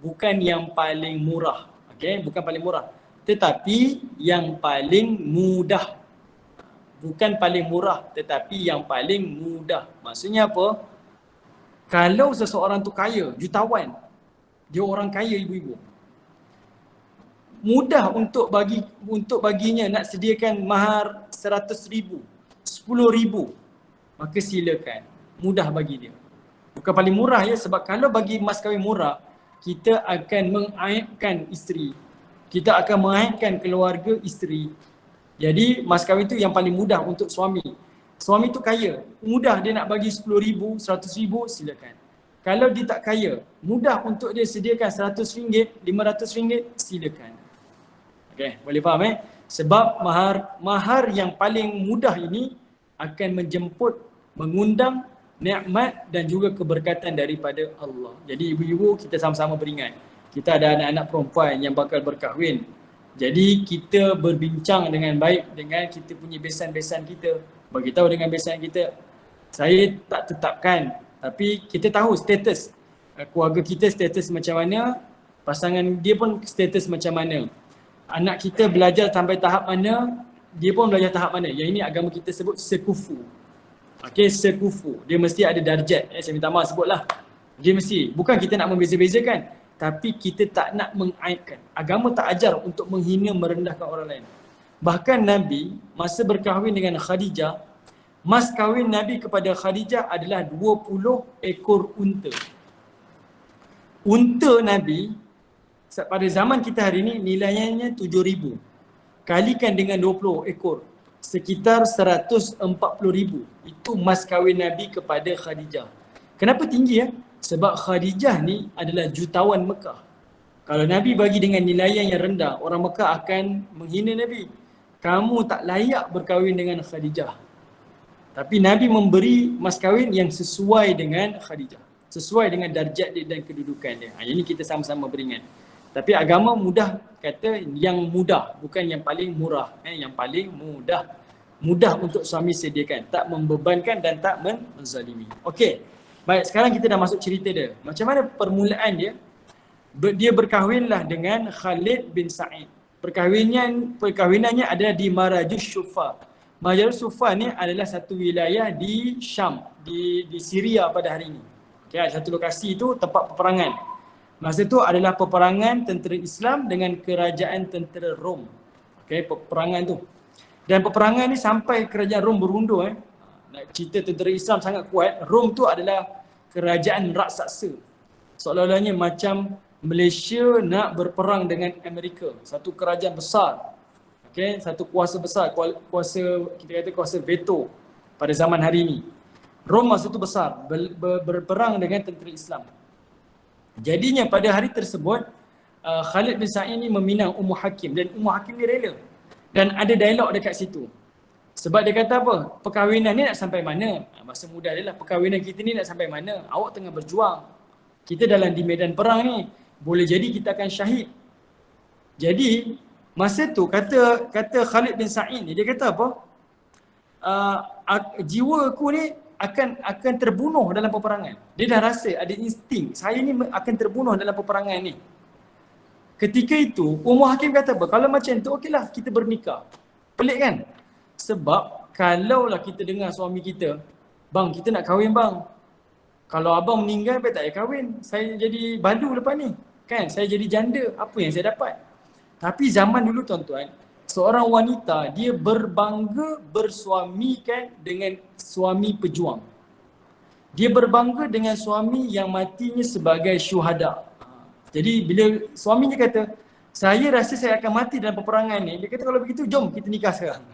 bukan yang paling murah. Okey, bukan paling murah, tetapi yang paling mudah. Bukan paling murah, tetapi yang paling mudah. Maksudnya apa? Kalau seseorang tu kaya, jutawan, dia orang kaya ibu-ibu, mudah untuk baginya nak sediakan mahar 100,000, 10,000, maka silakan. Mudah bagi dia. Bukan paling murah ya, sebab kalau bagi mas kahwin murah, kita akan mengaibkan isteri. Kita akan mengaibkan keluarga isteri. Jadi mas kahwin tu yang paling mudah untuk suami. Suami tu kaya, mudah dia nak bagi 10,000, 100,000, silakan. Kalau dia tak kaya, mudah untuk dia sediakan RM100, RM500, silakan. Okey, boleh faham Sebab mahar yang paling mudah ini akan menjemput, mengundang nikmat dan juga keberkatan daripada Allah. Jadi ibu-ibu, kita sama-sama beringat. Kita ada anak-anak perempuan yang bakal berkahwin. Jadi kita berbincang dengan baik dengan kita punya besan-besan kita. Beritahu dengan besan kita, saya tak tetapkan, tapi kita tahu status keluarga kita, status macam mana, pasangan dia pun status macam mana, anak kita belajar sampai tahap mana, dia pun belajar tahap mana. Yang ini agama kita sebut sekufu. Okey, sekufu. Dia mesti ada darjat. Saya minta maaf sebutlah. Dia mesti, bukan kita nak membeza-bezakan, tapi kita tak nak mengaibkan. Agama tak ajar untuk menghina, merendahkan orang lain. Bahkan Nabi masa berkahwin dengan Khadijah, mas kahwin Nabi kepada Khadijah adalah 20 ekor unta. Unta Nabi pada zaman kita hari ini nilainya 7,000. Kalikan dengan 20 ekor, sekitar 140,000. Itu mas kahwin Nabi kepada Khadijah. Kenapa tinggi ya? Sebab Khadijah ni adalah jutawan Mekah. Kalau Nabi bagi dengan nilaian yang rendah, orang Mekah akan menghina Nabi. Kamu tak layak berkahwin dengan Khadijah. Tapi Nabi memberi mas kahwin yang sesuai dengan Khadijah. Sesuai dengan darjat dia dan kedudukan dia. Ini kita sama-sama beringat. Tapi agama mudah kata yang mudah, bukan yang paling murah. Yang paling mudah. Mudah untuk suami sediakan. Tak membebankan dan tak menzalimi. Okey. Baik, sekarang kita dah masuk cerita dia. Macam mana permulaan dia? Dia berkahwinlah dengan Khalid bin Sa'id. Perkahwinannya ada di Marajus Syufa. Marajus Syufa ni adalah satu wilayah di Syam, di Syria pada hari ini. Okay, satu lokasi itu tempat peperangan. Masa itu adalah peperangan tentera Islam dengan kerajaan tentera Rom. Okay, peperangan tu. Dan peperangan ni sampai kerajaan Rom berundur. Nak cerita tentera Islam sangat kuat. Rom tu adalah kerajaan raksasa. Seolah-olahnya macam Malaysia nak berperang dengan Amerika. Satu kerajaan besar. Okay, satu kuasa besar, kuasa kita kata kuasa veto pada zaman hari ini. Rom masa itu besar, berperang dengan tentera Islam. Jadinya pada hari tersebut Khalid bin Sa'id ni meminang Ummu Hakim dan Ummu Hakim ni rela. Dan ada dialog dekat situ. Sebab dia kata apa? Perkahwinan ni nak sampai mana? Masa muda dia lah, perkahwinan kita ni nak sampai mana? Awak tengah berjuang. Kita dalam di medan perang ni. Boleh jadi kita akan syahid. Jadi masa tu kata Khalid bin Sa'id ni, dia kata apa? Jiwa aku ni akan terbunuh dalam peperangan. Dia dah rasa ada insting, saya ni akan terbunuh dalam peperangan ni. Ketika itu Ummu Hakim kata apa? Kalau macam tu okeylah kita bernikah. Pelik kan? Sebab kalaulah kita dengar suami kita, bang kita nak kahwin bang. Kalau abang meninggal tak payah kahwin. Saya jadi badu lepas ni. Kan? Saya jadi janda. Apa yang saya dapat? Tapi zaman dulu tuan-tuan, seorang wanita dia berbangga bersuamikan dengan suami pejuang. Dia berbangga dengan suami yang matinya sebagai syuhada. Jadi bila suaminya kata, saya rasa saya akan mati dalam peperangan ni, dia kata kalau begitu jom kita nikah sekarang.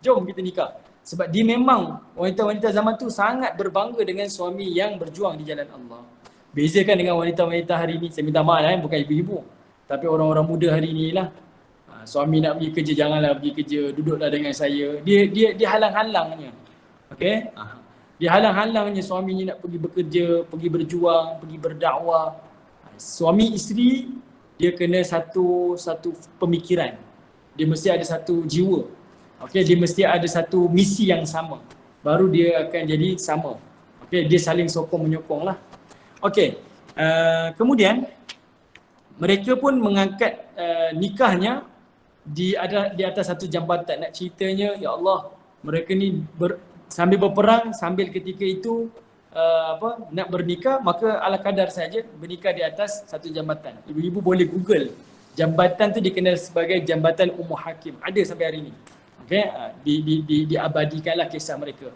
Jom kita nikah. Sebab dia memang wanita-wanita zaman tu sangat berbangga dengan suami yang berjuang di jalan Allah. Bezakan dengan wanita-wanita hari ni, saya minta maaf bukan ibu-ibu. Tapi orang-orang muda hari ni lah. Suami nak pergi kerja, janganlah pergi kerja, duduklah dengan saya. Dia halang-halangnya. Okey? Dia halang-halangnya suaminya nak pergi bekerja, pergi berjuang, pergi berdakwah. Suami isteri dia kena satu pemikiran. Dia mesti ada satu jiwa. Okey, dia mesti ada satu misi yang sama. Baru dia akan jadi sama. Okey, dia saling sokong menyokong lah. Okey. Kemudian mereka pun mengangkat nikahnya di atas satu jambatan. Nak ceritanya, ya Allah, mereka ni sambil berperang, sambil ketika itu nak bernikah, maka ala kadar saja bernikah di atas satu jambatan. Ibu-ibu boleh Google. Jambatan tu dikenal sebagai Jambatan Ummu Hakim. Ada sampai hari ini. Okey, diabadikanlah kisah mereka.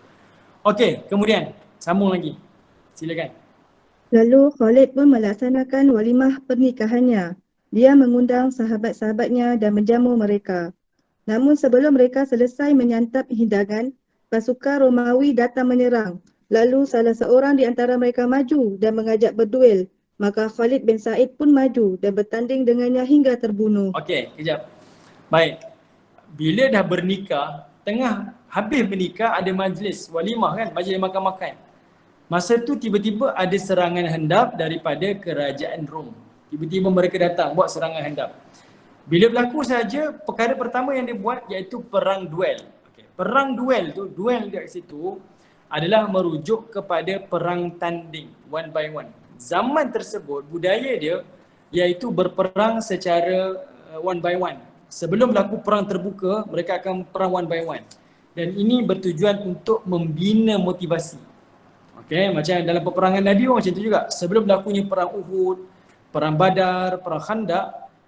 Okey, kemudian sambung lagi. Silakan. Lalu Khalid pun melaksanakan walimah pernikahannya. Dia mengundang sahabat-sahabatnya dan menjamu mereka. Namun sebelum mereka selesai menyantap hidangan, pasukan Romawi datang menyerang. Lalu salah seorang di antara mereka maju dan mengajak berduel. Maka Khalid bin Sa'id pun maju dan bertanding dengannya hingga terbunuh. Okey, kejap. Baik. Bila dah bernikah, tengah habis bernikah ada majlis walimah kan, majlis makan-makan. Masa tu tiba-tiba ada serangan hendap daripada kerajaan Rom. Tiba-tiba mereka datang buat serangan hendap. Bila berlaku saja, perkara pertama yang dia buat iaitu perang duel. Okay. Perang duel tu, duel dekat situ adalah merujuk kepada perang tanding, one by one. Zaman tersebut, budaya dia iaitu berperang secara one by one. Sebelum berlaku perang terbuka, mereka akan perang one by one. Dan ini bertujuan untuk membina motivasi. Okey, macam dalam peperangan Nabi pun macam tu juga. Sebelum berlakunya perang Uhud, perang Badar, perang Khandaq,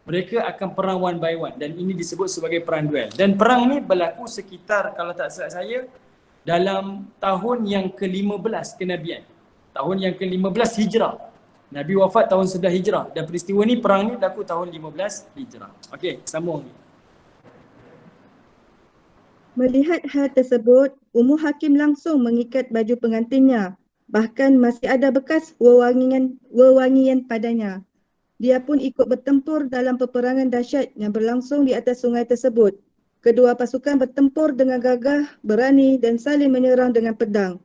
mereka akan perang one by one dan ini disebut sebagai perang duel. Dan perang ni berlaku sekitar, kalau tak silap saya, dalam tahun yang ke-15 kenabian. Tahun yang ke-15 Hijrah. Nabi wafat tahun 11 Hijrah dan peristiwa ni, perang ni berlaku tahun 15 Hijrah. Okey, sambung. Melihat hal tersebut, Ummu Hakim langsung mengikat baju pengantinnya. Bahkan masih ada bekas wewangian padanya. Dia pun ikut bertempur dalam peperangan dahsyat yang berlangsung di atas sungai tersebut. Kedua pasukan bertempur dengan gagah, berani dan saling menyerang dengan pedang.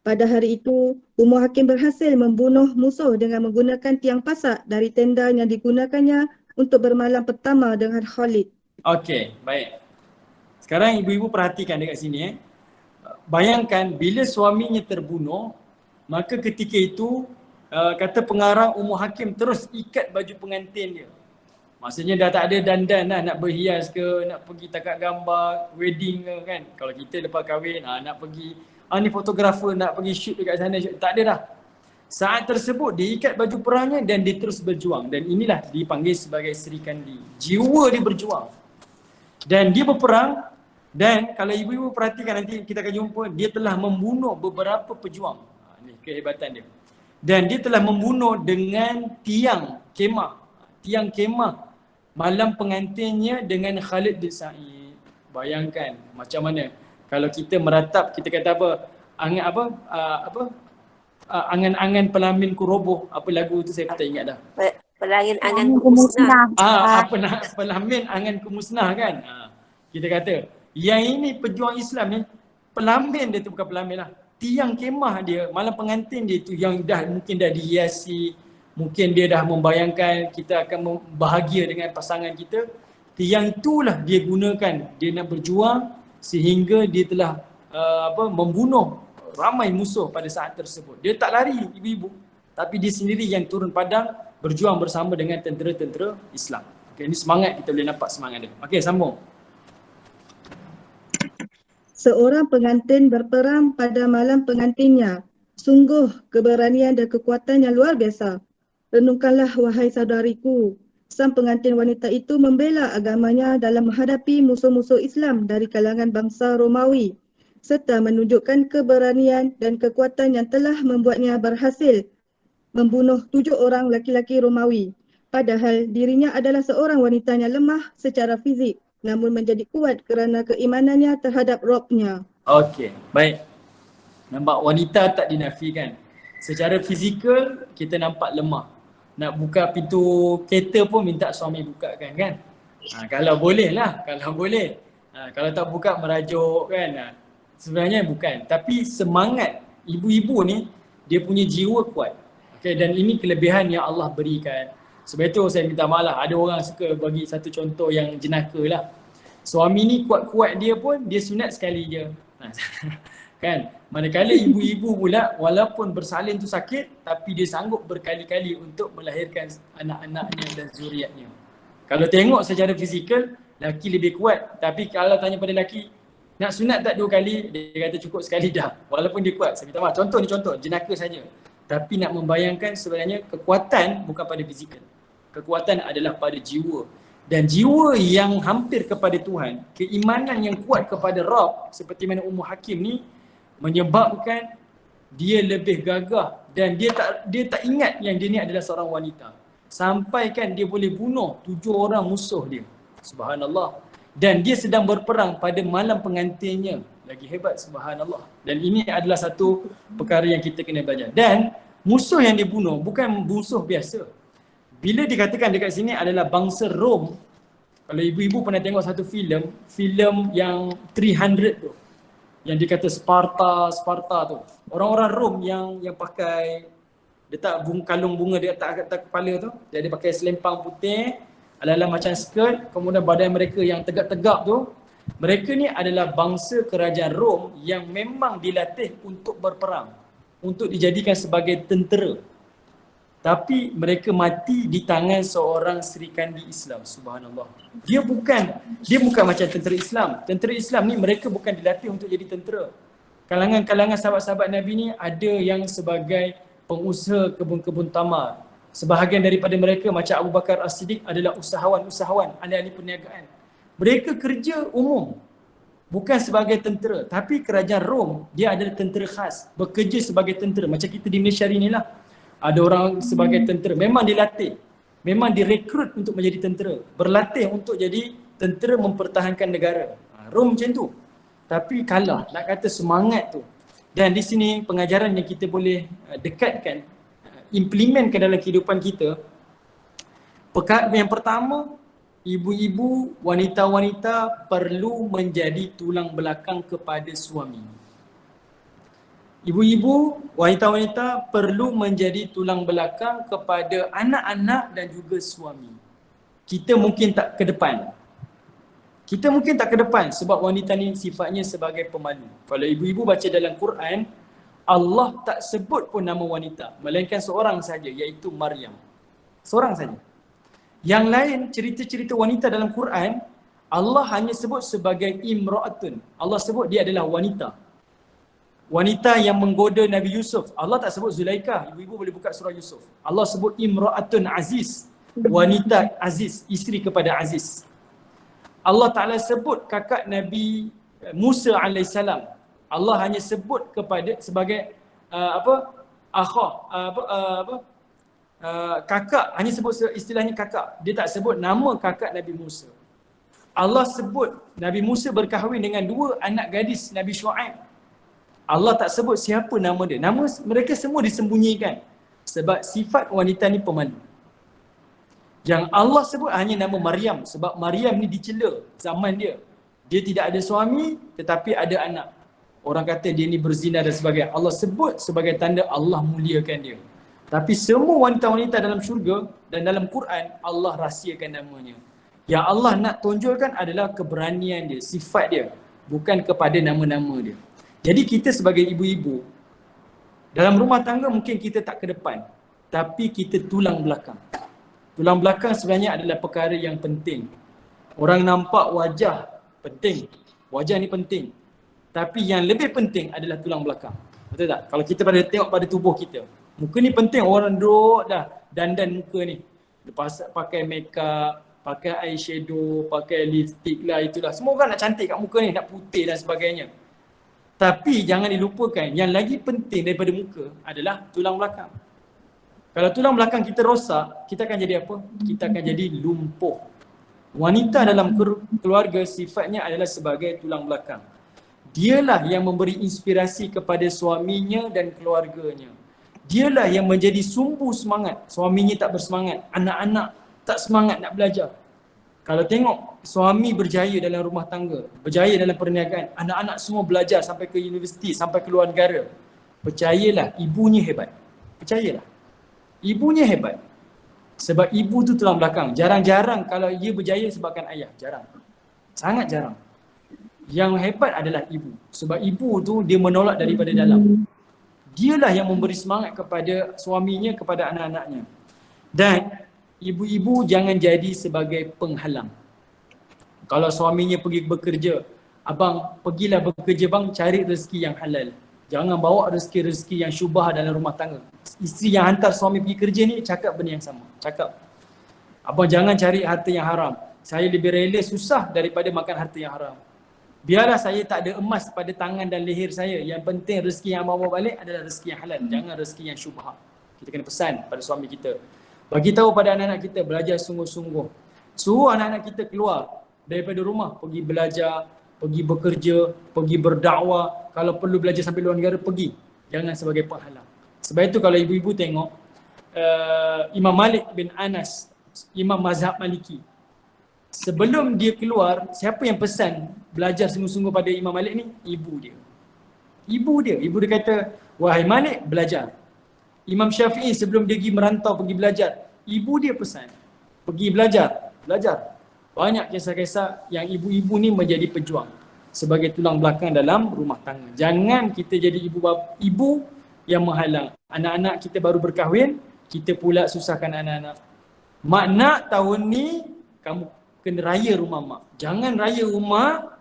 Pada hari itu, Ummu Hakim berhasil membunuh musuh dengan menggunakan tiang pasak dari tenda yang digunakannya untuk bermalam pertama dengan Khalid. Okey, baik. Sekarang ibu-ibu perhatikan dekat sini. Bayangkan bila suaminya terbunuh, maka ketika itu kata pengarang Ummu Hakim terus ikat baju pengantin dia. Maksudnya dah tak ada dandan lah, nak berhias ke, nak pergi takat gambar, wedding ke kan. Kalau kita lepas kahwin, nak pergi, ni fotografer nak pergi shoot dekat sana, shoot. Tak ada dah. Saat tersebut dia ikat baju perangnya dan dia terus berjuang. Dan inilah dipanggil sebagai Sri Kandi. Jiwa dia berjuang. Dan dia berperang. Dan kalau ibu-ibu perhatikan nanti kita akan jumpa, dia telah membunuh beberapa pejuang. Ini kehebatan dia. Dan dia telah membunuh dengan tiang kemah. Tiang kemah malam pengantinnya dengan Khalid bin Sa'id. Bayangkan macam mana kalau kita meratap, kita kata apa? Angan-angan pelaminku roboh. Apa lagu tu saya tak ingat dah. Pelangin anganku musnah. Pelamin anganku musnah kan. Kita kata yang ini pejuang Islam ni, pelamin dia tu bukan pelamin lah. Tiang kemah dia, malam pengantin dia tu yang mungkin dah dihiasi, mungkin dia dah membayangkan kita akan bahagia dengan pasangan kita. Tiang itulah dia gunakan, dia nak berjuang sehingga dia telah membunuh ramai musuh pada saat tersebut. Dia tak lari ibu-ibu, tapi dia sendiri yang turun padang berjuang bersama dengan tentera-tentera Islam. Okay, ini semangat, kita boleh nampak semangat dia. Okey, sambung. Seorang pengantin berperang pada malam pengantinnya. Sungguh keberanian dan kekuatan yang luar biasa. Renungkanlah wahai saudariku. Sang pengantin wanita itu membela agamanya dalam menghadapi musuh-musuh Islam dari kalangan bangsa Romawi serta menunjukkan keberanian dan kekuatan yang telah membuatnya berhasil membunuh 7 orang laki-laki Romawi. Padahal dirinya adalah seorang wanita yang lemah secara fizik, namun menjadi kuat kerana keimanannya terhadap Rabb-nya. Okey, baik. Nampak wanita tak dinafikan. Secara fizikal kita nampak lemah. Nak buka pintu kereta pun minta suami bukakan kan. Kalau boleh lah, kalau boleh. Kalau tak buka merajuk kan. Sebenarnya bukan. Tapi semangat ibu-ibu ni, dia punya jiwa kuat. Okey, dan ini kelebihan yang Allah berikan. Sebab itu saya minta maaf lah, ada orang suka bagi satu contoh yang jenaka lah. Suami ni kuat-kuat dia pun, dia sunat sekali je. Kan? Manakala ibu-ibu pula, walaupun bersalin tu sakit, tapi dia sanggup berkali-kali untuk melahirkan anak-anaknya dan zuriatnya. Kalau tengok secara fizikal, laki lebih kuat. Tapi kalau tanya pada laki, nak sunat tak 2 kali? Dia kata cukup sekali dah. Walaupun dia kuat. Saya minta maaf, contoh ni contoh, jenaka saja. Tapi nak membayangkan sebenarnya kekuatan bukan pada fizikal. Kekuatan adalah pada jiwa. Dan jiwa yang hampir kepada Tuhan, keimanan yang kuat kepada Rabb seperti mana Ummu Hakim ni menyebabkan dia lebih gagah dan dia tak ingat yang dia ni adalah seorang wanita. Sampai kan dia boleh bunuh 7 orang musuh dia. Subhanallah. Dan dia sedang berperang pada malam pengantinnya. Lagi hebat, subhanallah. Dan ini adalah satu perkara yang kita kena belajar. Dan musuh yang dia bunuh bukan musuh biasa. Bila dikatakan dekat sini adalah bangsa Rom, kalau ibu-ibu pernah tengok satu filem yang 300 tu, yang dia kata Sparta tu. Orang-orang Rom yang pakai, dia tak kalung bunga dia atas kepala tu, dia pakai selempang putih, ala-ala macam skirt, kemudian badan mereka yang tegak-tegak tu. Mereka ni adalah bangsa kerajaan Rom yang memang dilatih untuk berperang, untuk dijadikan sebagai tentera. Tapi mereka mati di tangan seorang Sri Kandi Islam. Subhanallah. Dia bukan macam tentera Islam. Tentera Islam ni mereka bukan dilatih untuk jadi tentera. Kalangan-kalangan sahabat-sahabat Nabi ni ada yang sebagai pengusaha kebun-kebun tamar. Sebahagian daripada mereka macam Abu Bakar As-Siddiq adalah usahawan-usahawan, ahli-ahli perniagaan. Mereka kerja umum, bukan sebagai tentera. Tapi kerajaan Rom, dia adalah tentera khas, bekerja sebagai tentera. Macam kita di Malaysia hari ni lah. Ada orang sebagai tentera, memang dilatih. Memang direkrut untuk menjadi tentera. Berlatih untuk jadi tentera mempertahankan negara. Rom macam tu. Tapi kalah, nak kata semangat tu. Dan di sini pengajaran yang kita boleh dekatkan, implementkan dalam kehidupan kita. Yang pertama, ibu-ibu, wanita-wanita perlu menjadi tulang belakang kepada suami. Ibu-ibu, wanita-wanita perlu menjadi tulang belakang kepada anak-anak dan juga suami. Kita mungkin tak ke depan. Kita mungkin tak ke depan sebab wanita ni sifatnya sebagai pemalu. Kalau ibu-ibu baca dalam Quran, Allah tak sebut pun nama wanita, melainkan seorang saja, iaitu Maryam. Seorang saja. Yang lain, cerita-cerita wanita dalam Quran, Allah hanya sebut sebagai imra'atun. Allah sebut dia adalah wanita. Wanita yang menggoda Nabi Yusuf. Allah tak sebut Zulaikha. Ibu-ibu boleh buka surah Yusuf. Allah sebut imra'atun aziz. Wanita aziz, isteri kepada Aziz. Allah Ta'ala sebut kakak Nabi Musa AS. Allah hanya sebut kepada sebagai kakak, hanya sebut istilahnya kakak. Dia tak sebut nama kakak Nabi Musa. Allah sebut Nabi Musa berkahwin dengan 2 anak gadis Nabi Shu'aib. Allah tak sebut siapa nama dia. Nama mereka semua disembunyikan sebab sifat wanita ni pemalu. Yang Allah sebut hanya nama Maryam sebab Maryam ni dicela zaman dia. Dia tidak ada suami tetapi ada anak. Orang kata dia ni berzina dan sebagainya. Allah sebut sebagai tanda Allah muliakan dia. Tapi semua wanita-wanita dalam syurga dan dalam Quran, Allah rahsiakan namanya. Yang Allah nak tonjolkan adalah keberanian dia, sifat dia. Bukan kepada nama-nama dia. Jadi kita sebagai ibu-ibu, dalam rumah tangga mungkin kita tak ke depan. Tapi kita tulang belakang. Tulang belakang sebenarnya adalah perkara yang penting. Orang nampak wajah penting. Wajah ni penting. Tapi yang lebih penting adalah tulang belakang. Betul tak? Kalau kita pada tengok pada tubuh kita. Muka ni penting. Orang duduk dah dandan muka ni. Lepas pakai makeup, pakai eyeshadow, pakai lipstick lah, itulah. Semua orang nak cantik kat muka ni, nak putih dan sebagainya. Tapi jangan dilupakan, yang lagi penting daripada muka adalah tulang belakang. Kalau tulang belakang kita rosak, kita akan jadi apa? Kita akan jadi lumpuh. Wanita dalam keluarga sifatnya adalah sebagai tulang belakang. Dialah yang memberi inspirasi kepada suaminya dan keluarganya. Dialah yang menjadi sumbu semangat. Suaminya tak bersemangat, anak-anak tak semangat nak belajar. Kalau tengok suami berjaya dalam rumah tangga, berjaya dalam perniagaan, anak-anak semua belajar sampai ke universiti, sampai ke luar negara. Percayalah, ibunya hebat. Percayalah. Ibunya hebat. Sebab ibu tu tulang belakang. Jarang-jarang kalau ia berjaya sebabkan ayah. Jarang. Sangat jarang. Yang hebat adalah ibu. Sebab ibu tu dia menolak daripada dalam. Dialah yang memberi semangat kepada suaminya, kepada anak-anaknya. Dan ibu-ibu jangan jadi sebagai penghalang. Kalau suaminya pergi bekerja, abang pergilah bekerja bang, cari rezeki yang halal. Jangan bawa rezeki-rezeki yang syubhah dalam rumah tangga. Isteri yang hantar suami pergi kerja ni cakap benda yang sama. Cakap, abang jangan cari harta yang haram. Saya lebih rela susah daripada makan harta yang haram. Biarlah saya tak ada emas pada tangan dan leher saya. Yang penting rezeki yang abang bawa balik adalah rezeki yang halal. Jangan rezeki yang syubhah. Kita kena pesan pada suami kita. Bagi tahu pada anak-anak kita, belajar sungguh-sungguh. Suruh anak-anak kita keluar daripada rumah, pergi belajar, pergi bekerja, pergi berdakwah. Kalau perlu belajar sampai luar negara, pergi. Jangan sebagai penghalang. Sebab itu kalau ibu-ibu tengok, Imam Malik bin Anas, Imam Mazhab Maliki. Sebelum dia keluar, siapa yang pesan belajar sungguh-sungguh pada Imam Malik ni? Ibu dia. Ibu dia kata, wahai Malik, belajar. Imam Syafi'i sebelum dia pergi merantau, pergi belajar, ibu dia pesan, pergi belajar. Banyak kisah-kisah yang ibu-ibu ni menjadi pejuang sebagai tulang belakang dalam rumah tangga. Jangan kita jadi ibu yang menghalang. Anak-anak kita baru berkahwin, kita pula susahkan anak-anak. Mak nak tahun ni kamu kena raya rumah mak. Jangan raya rumah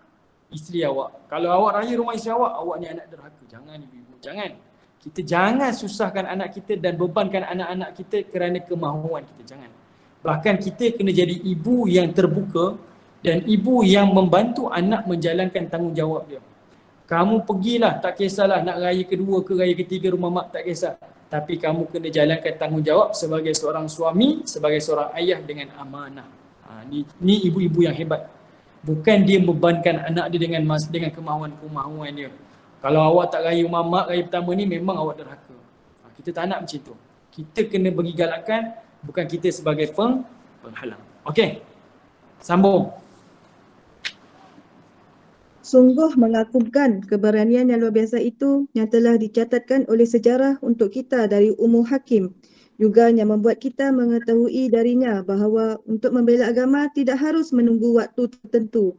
isteri awak. Kalau awak raya rumah isteri awak, awak ni anak derhaka. Jangan ibu-ibu, jangan. Kita jangan susahkan anak kita dan bebankan anak-anak kita kerana kemahuan kita. Jangan. Bahkan kita kena jadi ibu yang terbuka dan ibu yang membantu anak menjalankan tanggungjawab dia. Kamu pergilah, tak kisahlah nak raya kedua ke raya ketiga rumah mak, tak kisah. Tapi kamu kena jalankan tanggungjawab sebagai seorang suami, sebagai seorang ayah dengan amanah. Ni ibu-ibu yang hebat. Bukan dia membebankan anak dia dengan kemahuan-kemahuan dia. Kalau awak tak raya rumah mak raya pertama ni, memang awak derhaka. Kita tak nak macam tu. Kita kena bagi galakan, bukan kita sebagai penghalang. Okey. Sambung. Sungguh mengagumkan keberanian yang luar biasa itu yang telah dicatatkan oleh sejarah untuk kita dari Ummu Hakim. Juga yang membuat kita mengetahui darinya bahawa untuk membela agama tidak harus menunggu waktu tertentu.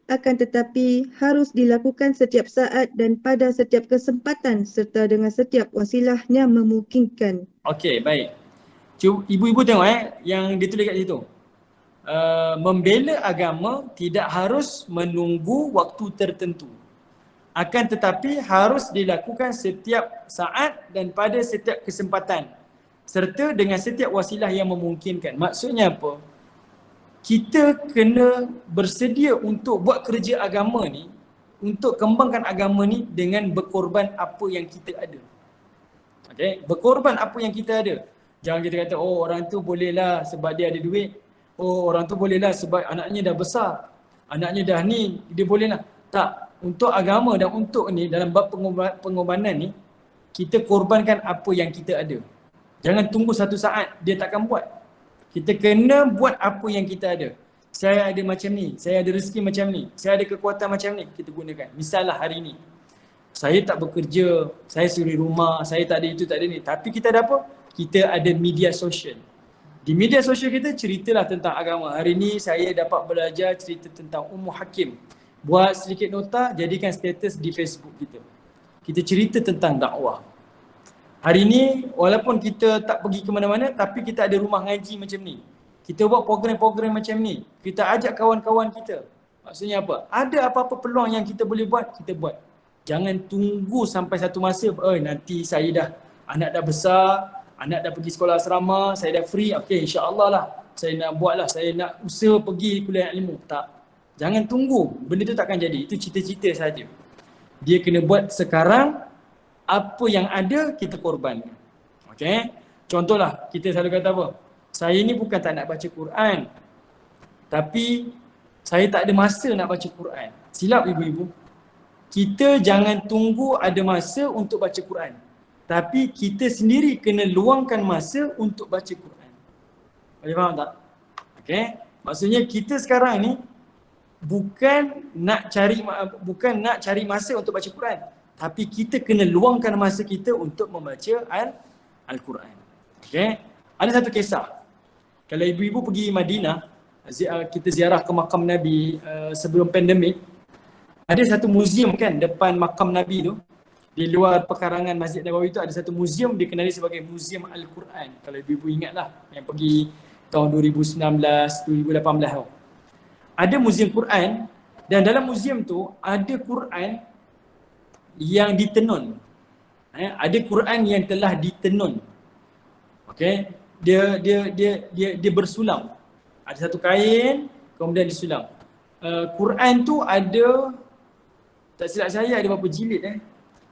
Akan tetapi harus dilakukan setiap saat dan pada setiap kesempatan serta dengan setiap wasilah yang memungkinkan. Okey, baik. Cuba ibu-ibu tengok yang ditulis kat situ. Membela agama tidak harus menunggu waktu tertentu. Akan tetapi harus dilakukan setiap saat dan pada setiap kesempatan serta dengan setiap wasilah yang memungkinkan. Maksudnya apa? Kita kena bersedia untuk buat kerja agama ni, untuk kembangkan agama ni dengan berkorban apa yang kita ada. Okey, berkorban apa yang kita ada. Jangan kita kata, oh orang tu bolehlah sebab dia ada duit. Oh orang tu bolehlah sebab anaknya dah besar. Anaknya dah ni, dia bolehlah. Tak, untuk agama dan untuk ni dalam bab pengorbanan ni, kita korbankan apa yang kita ada. Jangan tunggu satu saat dia takkan buat. Kita kena buat apa yang kita ada. Saya ada macam ni, saya ada rezeki macam ni, saya ada kekuatan macam ni, kita gunakan. Misalnya hari ni, saya tak bekerja, saya suri rumah, saya tak ada itu, tak ada ni. Tapi kita ada apa? Kita ada media sosial. Di media sosial kita ceritalah tentang agama. Hari ni saya dapat belajar cerita tentang Ummu Hakim. Buat sedikit nota, jadikan status di Facebook kita. Kita cerita tentang dakwah. Hari ni walaupun kita tak pergi ke mana-mana, tapi kita ada rumah ngaji macam ni. Kita buat program-program macam ni. Kita ajak kawan-kawan kita. Maksudnya apa? Ada apa-apa peluang yang kita boleh buat, kita buat. Jangan tunggu sampai satu masa, nanti saya dah, anak dah besar, anak dah pergi sekolah asrama, saya dah free, okey insya-Allah lah. Saya nak buat lah, saya nak usaha pergi kuliah ilmu. Tak. Jangan tunggu, benda tu takkan jadi. Itu cita-cita saja. Dia kena buat sekarang. Apa yang ada kita korbankan. Okey. Contohlah kita selalu kata apa? Saya ni bukan tak nak baca Quran. Tapi saya tak ada masa nak baca Quran. Silap ibu-ibu. Kita jangan tunggu ada masa untuk baca Quran. Tapi kita sendiri kena luangkan masa untuk baca Quran. Boleh faham tak? Okey. Maksudnya kita sekarang ni bukan nak cari masa untuk baca Quran. Tapi kita kena luangkan masa kita untuk membaca Al-Quran. Okay? Ada satu kisah. Kalau ibu-ibu pergi Madinah, kita ziarah ke makam Nabi sebelum pandemik. Ada satu muzium kan depan makam Nabi tu. Di luar pekarangan Masjid Nabawi tu ada satu muzium dikenali sebagai Muzium Al-Quran. Kalau ibu-ibu ingatlah yang pergi tahun 2019, 2018 tu. Ada muzium Quran dan dalam muzium tu ada Quran yang ditenun. Ada Quran yang telah ditenun. Okey, dia bersulam. Ada satu kain kemudian disulam. Quran tu ada, tak silap saya ada berapa jilid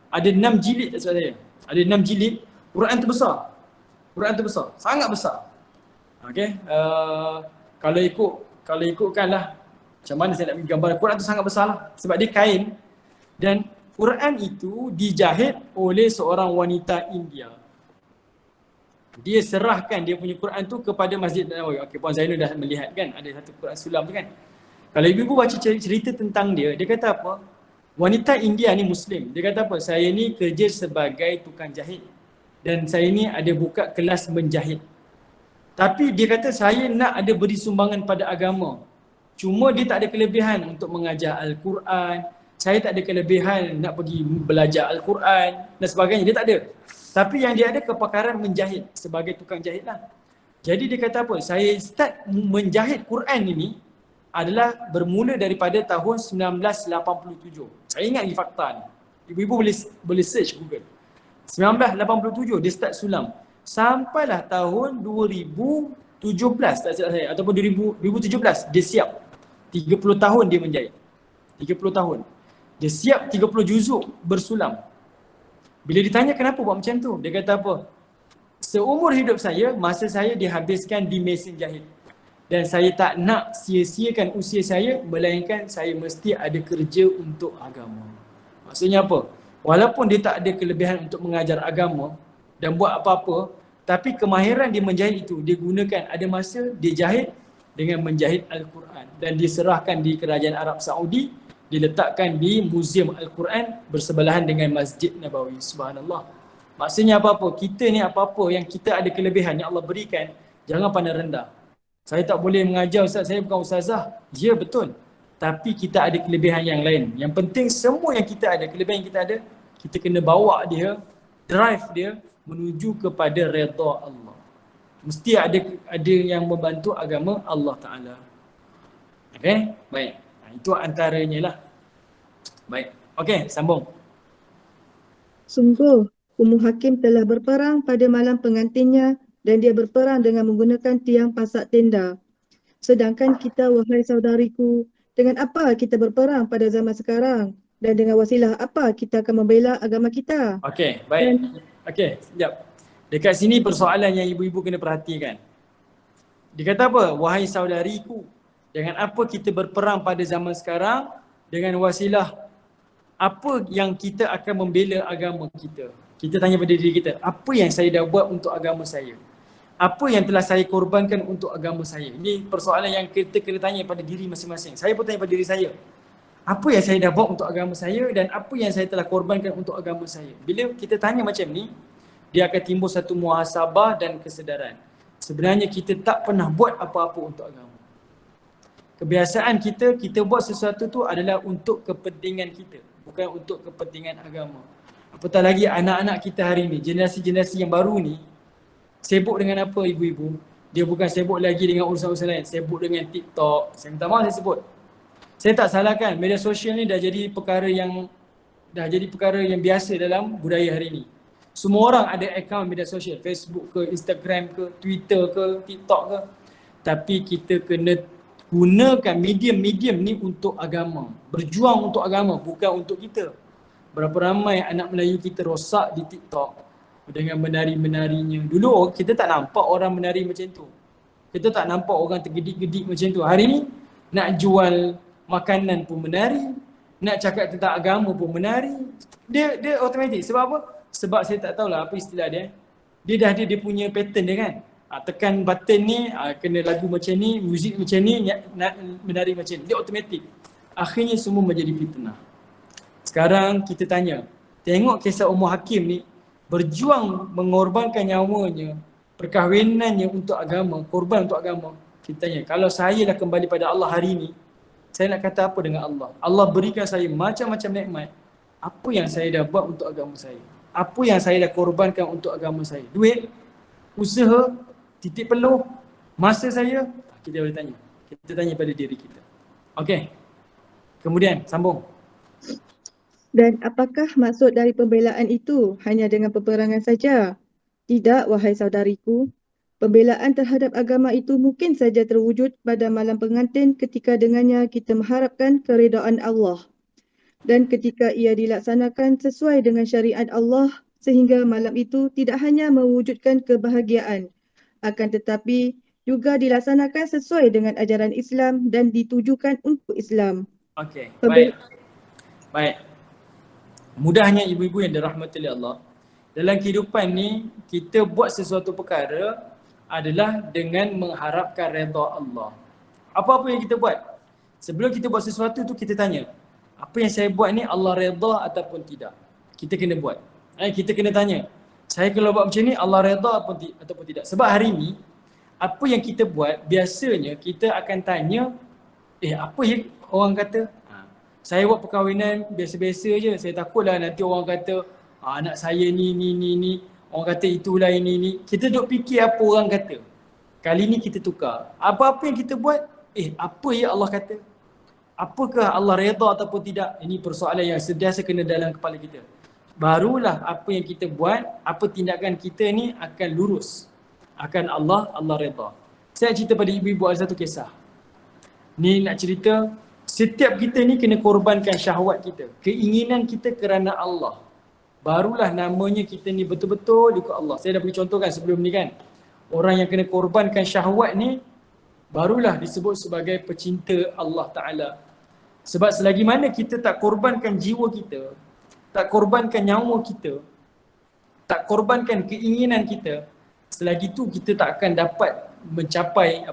Ada 6 jilid tak silap saya. Ada 6 jilid. Quran tu besar. Quran tu besar, sangat besar. Okey, kalau ikutkanlah macam mana saya nak bagi gambar, Quran tu sangat besar lah sebab dia kain dan Quran itu dijahit oleh seorang wanita India. Dia serahkan dia punya Quran tu kepada Masjid Nabawi. Okey, Puan Zainul dah melihat kan ada satu Quran sulam tu kan. Kalau ibu-ibu baca cerita tentang dia kata apa? Wanita India ni Muslim. Dia kata apa? Saya ni kerja sebagai tukang jahit dan saya ni ada buka kelas menjahit. Tapi dia kata saya nak ada beri sumbangan pada agama. Cuma dia tak ada kelebihan untuk mengajar Al-Quran. Saya tak ada kelebihan nak pergi belajar Al-Quran dan sebagainya. Dia tak ada. Tapi yang dia ada kepakaran menjahit sebagai tukang jahit lah. Jadi dia kata apa? Saya start menjahit Quran ini adalah bermula daripada tahun 1987. Saya ingat ni fakta ni. Ibu-ibu boleh search Google. 1987 dia start sulam. Sampailah tahun 2017 tak silap saya ataupun 2017 dia siap. 30 tahun dia menjahit. 30 tahun. Dia siap 30 juzuk bersulam. Bila ditanya kenapa buat macam tu, dia kata apa? Seumur hidup saya, masa saya dihabiskan di mesin jahit. Dan saya tak nak sia-siakan usia saya, melainkan saya mesti ada kerja untuk agama. Maksudnya apa? Walaupun dia tak ada kelebihan untuk mengajar agama dan buat apa-apa, tapi kemahiran dia menjahit itu, dia gunakan, ada masa dia jahit dengan menjahit Al-Quran. Dan diserahkan di kerajaan Arab Saudi, diletakkan di Muzium Al-Quran bersebelahan dengan Masjid Nabawi. Subhanallah. Maksudnya apa-apa, kita ni apa-apa yang kita ada kelebihan yang Allah berikan, jangan pandang rendah. Saya tak boleh mengajar Ustaz, saya bukan ustazah. Ya betul. Tapi kita ada kelebihan yang lain. Yang penting semua yang kita ada, kelebihan yang kita ada, kita kena bawa dia, drive dia menuju kepada redha Allah. Mesti ada yang membantu agama Allah Ta'ala. Okay? Baik. Itu antaranya lah. Baik. Okay, sambung. Sungguh, Ummu Hakim telah berperang pada malam pengantinnya dan dia berperang dengan menggunakan tiang pasak tenda. Sedangkan kita, wahai saudariku, dengan apa kita berperang pada zaman sekarang? Dan dengan wasilah apa kita akan membela agama kita? Okey, baik. Okey, sekejap. Dekat sini persoalan yang ibu-ibu kena perhatikan. Dia kata apa? Wahai saudariku, dengan apa kita berperang pada zaman sekarang? Dengan wasilah apa yang kita akan membela agama kita? Kita tanya pada diri kita, apa yang saya dah buat untuk agama saya? Apa yang telah saya korbankan untuk agama saya? Ini persoalan yang kita kena tanya pada diri masing-masing. Saya pun tanya pada diri saya. Apa yang saya dah buat untuk agama saya dan apa yang saya telah korbankan untuk agama saya? Bila kita tanya macam ni, dia akan timbul satu muhasabah dan kesedaran. Sebenarnya kita tak pernah buat apa-apa untuk agama. Kebiasaan kita buat sesuatu tu adalah untuk kepentingan kita, bukan untuk kepentingan agama. Apatah lagi anak-anak kita hari ni, generasi-generasi yang baru ni, sibuk dengan apa ibu-ibu? Dia bukan sibuk lagi dengan urusan-urusan lain, sibuk dengan TikTok. Saya minta maaf saya sebut. Saya tak salahkan, media sosial ni dah jadi perkara yang biasa dalam budaya hari ni. Semua orang ada akaun media sosial, Facebook ke, Instagram ke, Twitter ke, TikTok ke. Tapi kita kena gunakan medium-medium ni untuk agama. Berjuang untuk agama, bukan untuk kita. Berapa ramai anak Melayu kita rosak di TikTok dengan menari-menarinya. Dulu kita tak nampak orang menari macam tu. Kita tak nampak orang tergedik-gedik macam tu. Hari ni nak jual makanan pun menari, nak cakap tentang agama pun menari. Dia automatik. Sebab apa? Sebab saya tak tahulah apa istilah dia. Dia dah ada dia punya pattern dia kan. Tekan button ni, kena lagu macam ni, muzik macam ni, nak menari macam ni. Dia automatik. Akhirnya semua menjadi fitnah. Sekarang kita tanya, tengok kisah Ummu Hakim ni, berjuang mengorbankan nyawanya, perkahwinannya untuk agama, korban untuk agama. Kita tanya, kalau saya dah kembali pada Allah hari ni, saya nak kata apa dengan Allah? Allah berikan saya macam-macam nikmat. Apa yang saya dah buat untuk agama saya? Apa yang saya dah korbankan untuk agama saya? Duit, usaha, titik peluh, masa saya, kita boleh tanya. Kita tanya pada diri kita. Okey. Kemudian sambung. Dan apakah maksud dari pembelaan itu hanya dengan peperangan saja? Tidak, wahai saudariku. Pembelaan terhadap agama itu mungkin saja terwujud pada malam pengantin ketika dengannya kita mengharapkan keredaan Allah. Dan ketika ia dilaksanakan sesuai dengan syariat Allah sehingga malam itu tidak hanya mewujudkan kebahagiaan, akan tetapi juga dilaksanakan sesuai dengan ajaran Islam dan ditujukan untuk Islam. Okey, baik. Baik. Mudahnya ibu-ibu yang dirahmati oleh Allah, dalam kehidupan ni kita buat sesuatu perkara adalah dengan mengharapkan redha Allah. Apa-apa yang kita buat, sebelum kita buat sesuatu tu kita tanya, apa yang saya buat ni Allah redha ataupun tidak? Kita kena buat. Kita kena tanya, saya kalau buat macam ni Allah redha ataupun tidak? Sebab hari ni apa yang kita buat biasanya kita akan tanya, apa yang orang kata? Saya buat perkahwinan biasa-biasa je, saya takutlah nanti orang kata anak saya ni, orang kata itulah ini. Kita duk fikir apa orang kata. Kali ni kita tukar. Apa-apa yang kita buat, apa ya Allah kata? Apakah Allah redha ataupun tidak? Ini persoalan yang sentiasa kena dalam kepala kita. Barulah apa yang kita buat, apa tindakan kita ni akan lurus. Akan Allah redha. Saya cerita pada ibu-ibu ada satu kisah. Ni nak cerita, setiap kita ni kena korbankan syahwat kita. Keinginan kita kerana Allah. Barulah namanya kita ni betul-betul ikut Allah. Saya dah bagi contoh kan sebelum ni kan. Orang yang kena korbankan syahwat ni, barulah disebut sebagai pecinta Allah Ta'ala. Sebab selagi mana kita tak korbankan jiwa kita, tak korbankan nyawa kita, tak korbankan keinginan kita, selagi tu kita tak akan dapat mencapai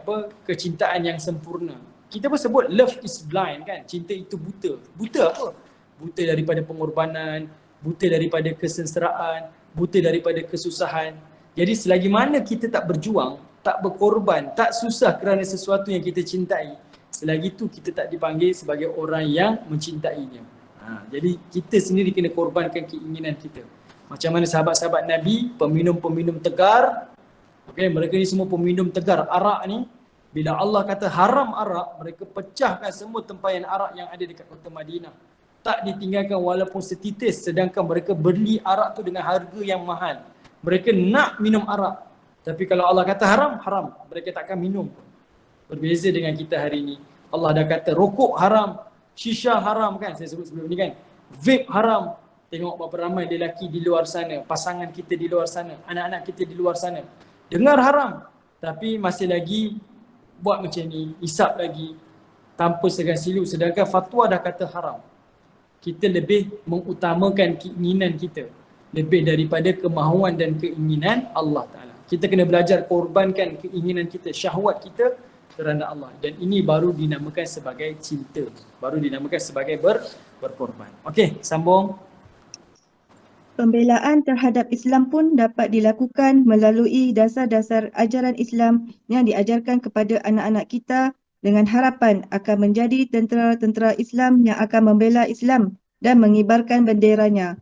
kecintaan yang sempurna. Kita pun sebut love is blind kan, cinta itu buta. Buta apa? Buta daripada pengorbanan, buta daripada kesengsaraan, buta daripada kesusahan. Jadi selagi mana kita tak berjuang, tak berkorban, tak susah kerana sesuatu yang kita cintai, selagi tu kita tak dipanggil sebagai orang yang mencintainya. Jadi kita sendiri kena korbankan keinginan kita. Macam mana sahabat-sahabat Nabi, peminum-peminum tegar, mereka ni semua peminum tegar arak ni. Bila Allah kata haram arak, mereka pecahkan semua tempayan arak yang ada dekat kota Madinah. Tak ditinggalkan walaupun setitis, sedangkan mereka beli arak tu dengan harga yang mahal. Mereka nak minum arak. Tapi kalau Allah kata haram, haram. Mereka takkan minum pun. Berbeza dengan kita hari ini. Allah dah kata rokok haram, shisha haram kan, saya sebut sebelum ni kan. Vape haram. Tengok berapa ramai lelaki di luar sana, pasangan kita di luar sana, anak-anak kita di luar sana. Dengar haram, tapi masih lagi buat macam ni, isap lagi tanpa segan silu, sedangkan fatwa dah kata haram. Kita lebih mengutamakan keinginan kita lebih daripada kemahuan dan keinginan Allah Ta'ala. Kita kena belajar korbankan keinginan kita, syahwat kita kerana Allah. Dan ini baru dinamakan sebagai cinta. Baru dinamakan sebagai berkorban. Okey, sambung. Pembelaan terhadap Islam pun dapat dilakukan melalui dasar-dasar ajaran Islam yang diajarkan kepada anak-anak kita dengan harapan akan menjadi tentera-tentera Islam yang akan membela Islam dan mengibarkan benderanya.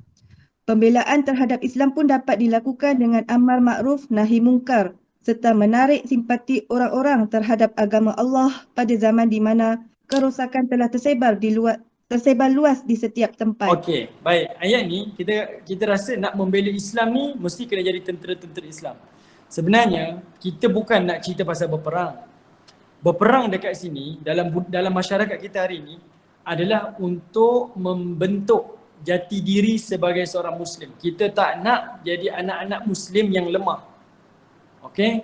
Pembelaan terhadap Islam pun dapat dilakukan dengan amar makruf nahi mungkar serta menarik simpati orang-orang terhadap agama Allah pada zaman di mana kerosakan telah tersebar luas di setiap tempat. Okey, baik. Ayat ni kita rasa nak membela Islam ni mesti kena jadi tentera-tentera Islam. Sebenarnya kita bukan nak cerita pasal berperang. Berperang dekat sini dalam masyarakat kita hari ni adalah untuk membentuk jati diri sebagai seorang Muslim. Kita tak nak jadi anak-anak Muslim yang lemah. Okey?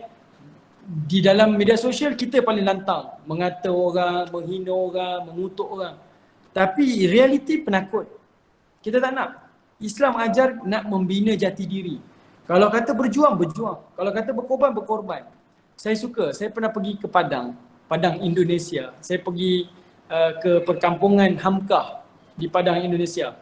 Di dalam media sosial kita paling lantang. Mengata orang, menghina orang, mengutuk orang. Tapi realiti penakut. Kita tak nak. Islam ajar nak membina jati diri. Kalau kata berjuang, berjuang. Kalau kata berkorban, berkorban. Saya suka, saya pernah pergi ke Padang Indonesia. Saya pergi ke perkampungan Hamkah di Padang Indonesia.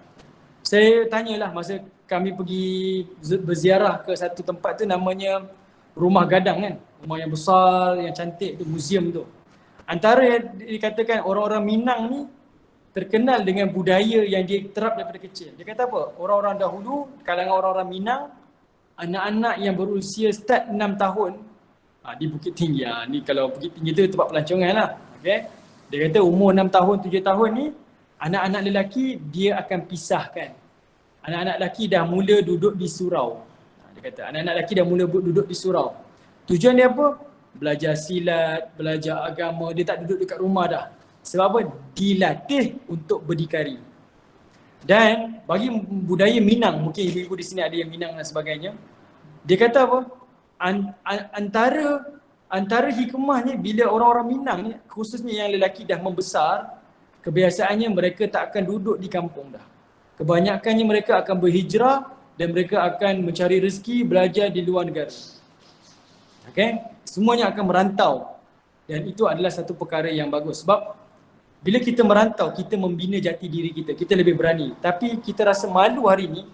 Saya tanyalah masa kami pergi berziarah ke satu tempat tu namanya Rumah Gadang kan. Rumah yang besar, yang cantik tu, muzium tu. Antara yang dikatakan orang-orang Minang ni terkenal dengan budaya yang dia terap daripada kecil. Dia kata apa? Orang-orang dahulu, kalangan orang-orang Minang, anak-anak yang berusia start 6 tahun di Bukit Tinggi. Ni kalau Bukit Tinggi tu tempat pelancongan lah. Okay? Dia kata umur 6 tahun, 7 tahun ni, anak-anak lelaki dia akan pisahkan. Anak-anak lelaki dah mula duduk di surau. Dia kata anak-anak lelaki dah mula duduk di surau. Tujuan dia apa? Belajar silat, belajar agama. Dia tak duduk dekat rumah dah. Sebab apa? Dilatih untuk berdikari. Dan bagi budaya Minang, mungkin ibu-ibu di sini ada yang Minang dan sebagainya. Dia kata apa? Antara hikmahnya bila orang-orang Minang ni, khususnya yang lelaki dah membesar, kebiasaannya mereka tak akan duduk di kampung dah. Kebanyakannya mereka akan berhijrah dan mereka akan mencari rezeki, belajar di luar negara. Okay? Semuanya akan merantau. Dan itu adalah satu perkara yang bagus. Sebab bila kita merantau, kita membina jati diri kita. Kita lebih berani. Tapi kita rasa malu hari ni,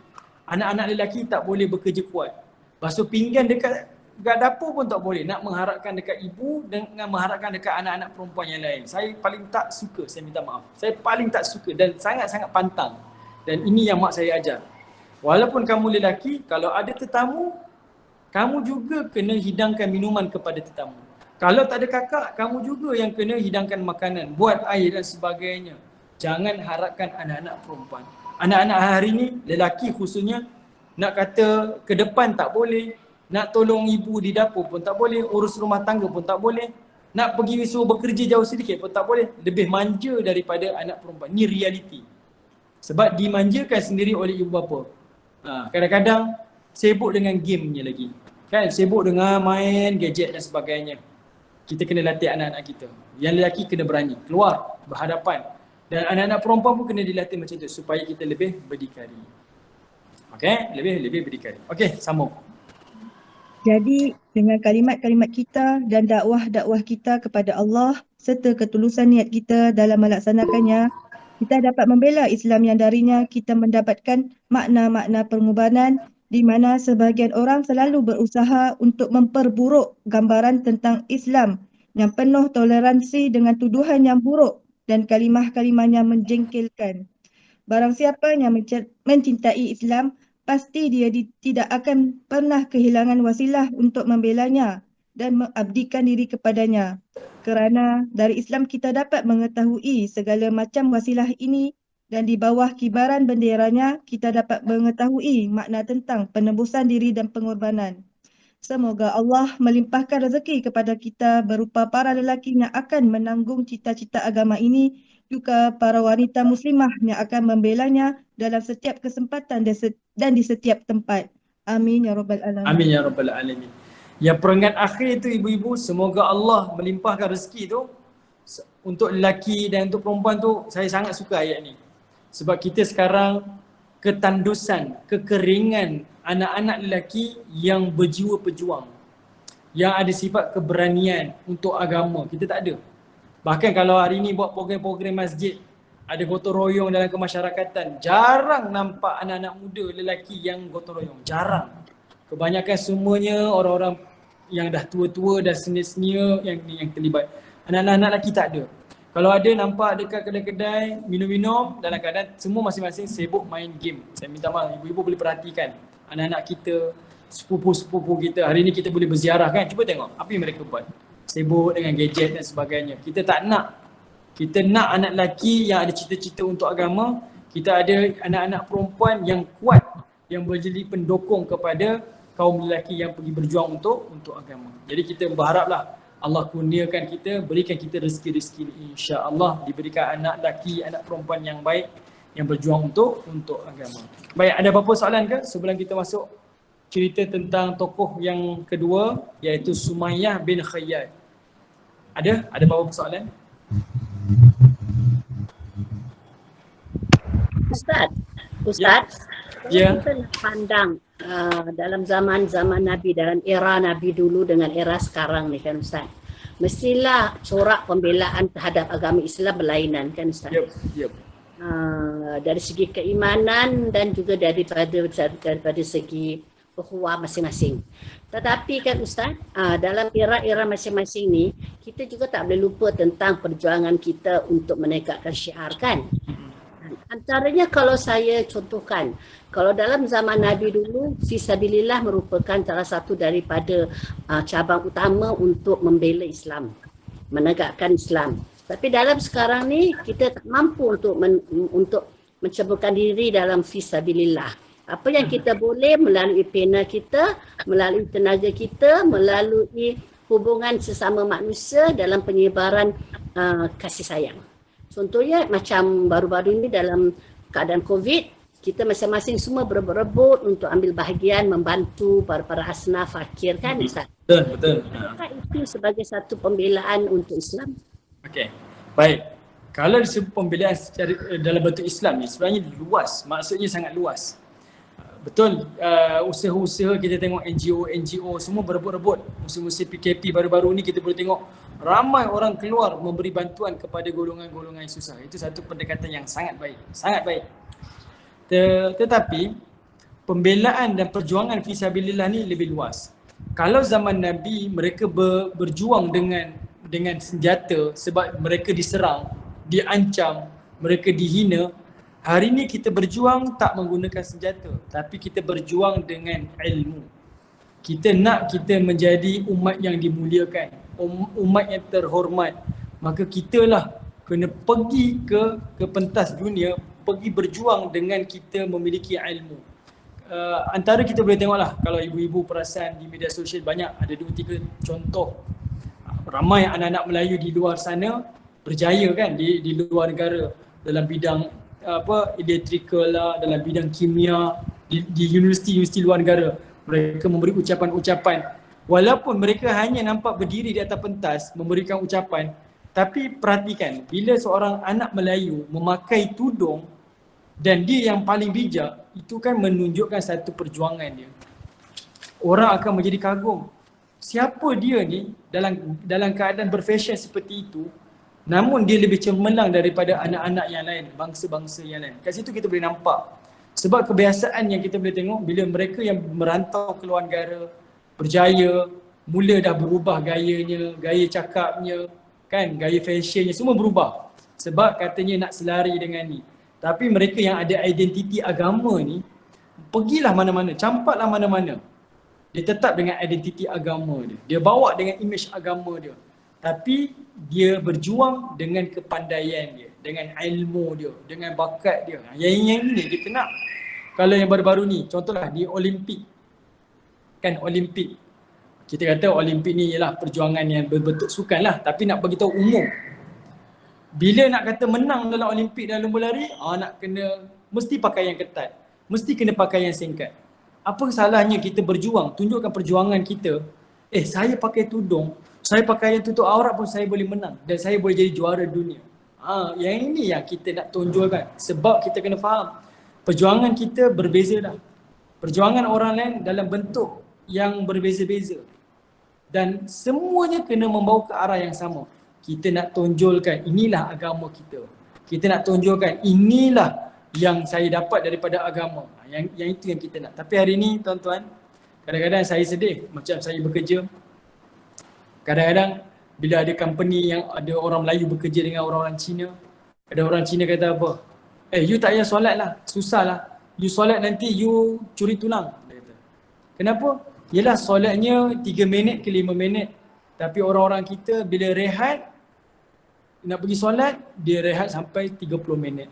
anak-anak lelaki tak boleh bekerja kuat. Basuh pinggan dekat dapur pun tak boleh. Nak mengharapkan dekat ibu dengan mengharapkan dekat anak-anak perempuan yang lain. Saya paling tak suka, saya minta maaf. Saya paling tak suka dan sangat-sangat pantang. Dan ini yang mak saya ajar. Walaupun kamu lelaki, kalau ada tetamu, kamu juga kena hidangkan minuman kepada tetamu. Kalau tak ada kakak, kamu juga yang kena hidangkan makanan, buat air dan sebagainya. Jangan harapkan anak-anak perempuan. Anak-anak hari ni, lelaki khususnya, nak kata ke depan tak boleh, nak tolong ibu di dapur pun tak boleh, urus rumah tangga pun tak boleh, nak pergi suruh bekerja jauh sedikit pun tak boleh. Lebih manja daripada anak perempuan. Ni realiti. Sebab dimanjakan sendiri oleh ibu bapa. Kadang-kadang sibuk dengan gamenya lagi. Kan, sibuk dengan main gadget dan sebagainya. Kita kena latih anak-anak kita. Yang lelaki kena berani, keluar, berhadapan. Dan anak-anak perempuan pun kena dilatih macam tu supaya kita lebih berdikari. Okey, lebih berdikari. Okey, sambung. Jadi dengan kalimat-kalimat kita dan dakwah-dakwah kita kepada Allah serta ketulusan niat kita dalam melaksanakannya, kita dapat membela Islam yang darinya kita mendapatkan makna-makna pengorbanan di mana sebahagian orang selalu berusaha untuk memperburuk gambaran tentang Islam yang penuh toleransi dengan tuduhan yang buruk dan kalimah-kalimahnya menjengkelkan. Barang siapa yang mencintai Islam, pasti dia tidak akan pernah kehilangan wasilah untuk membelanya dan mengabdikan diri kepadanya. Kerana dari Islam kita dapat mengetahui segala macam wasilah ini dan di bawah kibaran benderanya kita dapat mengetahui makna tentang penebusan diri dan pengorbanan. Semoga Allah melimpahkan rezeki kepada kita berupa para lelaki yang akan menanggung cita-cita agama ini, juga para wanita muslimah yang akan membelanya dalam setiap kesempatan dan di setiap tempat. Amin ya rabbal alamin. Amin ya rabbal alamin. Yang peringkat akhir tu ibu-ibu, semoga Allah melimpahkan rezeki tu untuk lelaki dan untuk perempuan tu. Saya sangat suka ayat ni. Sebab kita sekarang ketandusan, kekeringan anak-anak lelaki yang berjiwa pejuang, yang ada sifat keberanian untuk agama, kita tak ada. Bahkan kalau hari ni buat program-program masjid, ada gotong royong dalam kemasyarakatan, jarang nampak anak-anak muda lelaki yang gotong royong, jarang. Kebanyakan semuanya orang-orang yang dah tua-tua, dah senior-senior yang terlibat. Anak-anak lelaki tak ada. Kalau ada nampak dekat kedai-kedai minum-minum, dalam keadaan semua masing-masing sibuk main game. Saya minta maaf, ibu-ibu boleh perhatikan anak-anak kita, sepupu-sepupu kita. Hari ni kita boleh berziarah kan, cuba tengok apa yang mereka buat. Sibuk dengan gadget dan sebagainya. Kita tak nak. Kita nak anak lelaki yang ada cita-cita untuk agama. Kita ada anak-anak perempuan yang kuat, yang menjadi pendukung kepada kaum lelaki yang pergi berjuang untuk agama. Jadi kita berharaplah Allah kurniakan kita, berikan kita rezeki-rezeki ni, insya-Allah diberikan anak lelaki, anak perempuan yang baik yang berjuang untuk agama. Baik, ada apa-apa soalan ke sebelum kita masuk cerita tentang tokoh yang kedua, iaitu Sumayyah bin Khayyat? Ada apa-apa soalan? Ustaz, Ya. kita nak pandang dalam zaman Nabi, dalam era Nabi dulu dengan era sekarang ni kan Ustaz, mestilah corak pembelaan terhadap agama Islam berlainan kan Ustaz? Yep. Dari segi keimanan dan juga daripada segi ukhuwah masing-masing. Tetapi kan Ustaz, dalam era-era masing-masing ni, kita juga tak boleh lupa tentang perjuangan kita untuk menegakkan syiar kan? Antaranya kalau saya contohkan, kalau dalam zaman Nabi dulu, fisabilillah merupakan salah satu daripada cabang utama untuk membela Islam, menegakkan Islam. Tapi dalam sekarang ni kita tak mampu untuk menceburkan diri dalam fisabilillah. Apa yang kita boleh melalui pena kita, melalui tenaga kita, melalui hubungan sesama manusia dalam penyebaran kasih sayang. Contohnya macam baru-baru ini dalam keadaan COVID, kita masing-masing semua berebut-rebut untuk ambil bahagian membantu para asnaf fakir kan Ustaz? Betul. Apakah itu sebagai satu pembelaan untuk Islam? Okey. Baik. Kalau disebut pembelaan dalam bentuk Islam ni sebenarnya luas, maksudnya sangat luas. Betul, usaha-usaha kita tengok NGO semua berebut-rebut. Musim-musim PKP baru-baru ni kita boleh tengok ramai orang keluar memberi bantuan kepada golongan-golongan yang susah. Itu satu pendekatan yang sangat baik, sangat baik. Tetapi pembelaan dan perjuangan fisabilillah ni lebih luas. Kalau zaman Nabi mereka berjuang dengan senjata sebab mereka diserang, diancam, mereka dihina. Hari ni kita berjuang tak menggunakan senjata, tapi kita berjuang dengan ilmu. Kita nak kita menjadi umat yang dimuliakan. umat yang terhormat, maka kitalah kena pergi ke pentas dunia, pergi berjuang dengan kita memiliki ilmu. Antara kita boleh tengoklah, kalau ibu-ibu perasan di media sosial banyak ada 2-3 contoh. Ramai anak-anak Melayu di luar sana berjaya kan di luar negara dalam bidang electrical lah, dalam bidang kimia, di universiti-universiti luar negara. Mereka memberi ucapan-ucapan. Walaupun mereka hanya nampak berdiri di atas pentas memberikan ucapan, tapi perhatikan, bila seorang anak Melayu memakai tudung dan dia yang paling bijak, itu kan menunjukkan satu perjuangan dia. Orang akan menjadi kagum. Siapa dia ni dalam keadaan berfashion seperti itu, namun dia lebih cemerlang daripada anak-anak yang lain, bangsa-bangsa yang lain. Kat situ kita boleh nampak. Sebab kebiasaan yang kita boleh tengok, bila mereka yang merantau ke luar negara, berjaya, mula dah berubah gayanya, gaya cakapnya, kan, gaya fashionnya, semua berubah. Sebab katanya nak selari dengan ni. Tapi mereka yang ada identiti agama ni, pergilah mana-mana, campaklah mana-mana. Dia tetap dengan identiti agama dia. Dia bawa dengan imej agama dia. Tapi dia berjuang dengan kepandaian dia, dengan ilmu dia, dengan bakat dia. Yang ini kita nak. Kalau yang baru-baru ni, contohlah di Olimpik. Kan Olimpik. Kita kata Olimpik ni ialah perjuangan yang berbentuk sukan lah. Tapi nak beritahu umum. Bila nak kata menang dalam Olimpik dalam lomba lari, nak kena, mesti pakai yang ketat. Mesti kena pakai yang singkat. Apa salahnya kita berjuang, tunjukkan perjuangan kita. Saya pakai tudung, saya pakai yang tutup aurat pun saya boleh menang dan saya boleh jadi juara dunia. Yang ini yang kita nak tonjolkan. Sebab kita kena faham, perjuangan kita berbeza dah. Perjuangan orang lain dalam bentuk yang berbeza-beza. Dan semuanya kena membawa ke arah yang sama. Kita nak tonjolkan inilah agama kita. Kita nak tonjolkan inilah yang saya dapat daripada agama. Yang itu yang kita nak. Tapi hari ni tuan-tuan, kadang-kadang saya sedih macam saya bekerja. Kadang-kadang bila ada company yang ada orang Melayu bekerja dengan orang-orang Cina, ada orang Cina kata apa? You tak payah solat lah, susah lah. You solat nanti you curi tulang. Dia kata. Kenapa? Yelah solatnya 3 minit ke 5 minit. Tapi orang-orang kita bila rehat, nak pergi solat, dia rehat sampai 30 minit.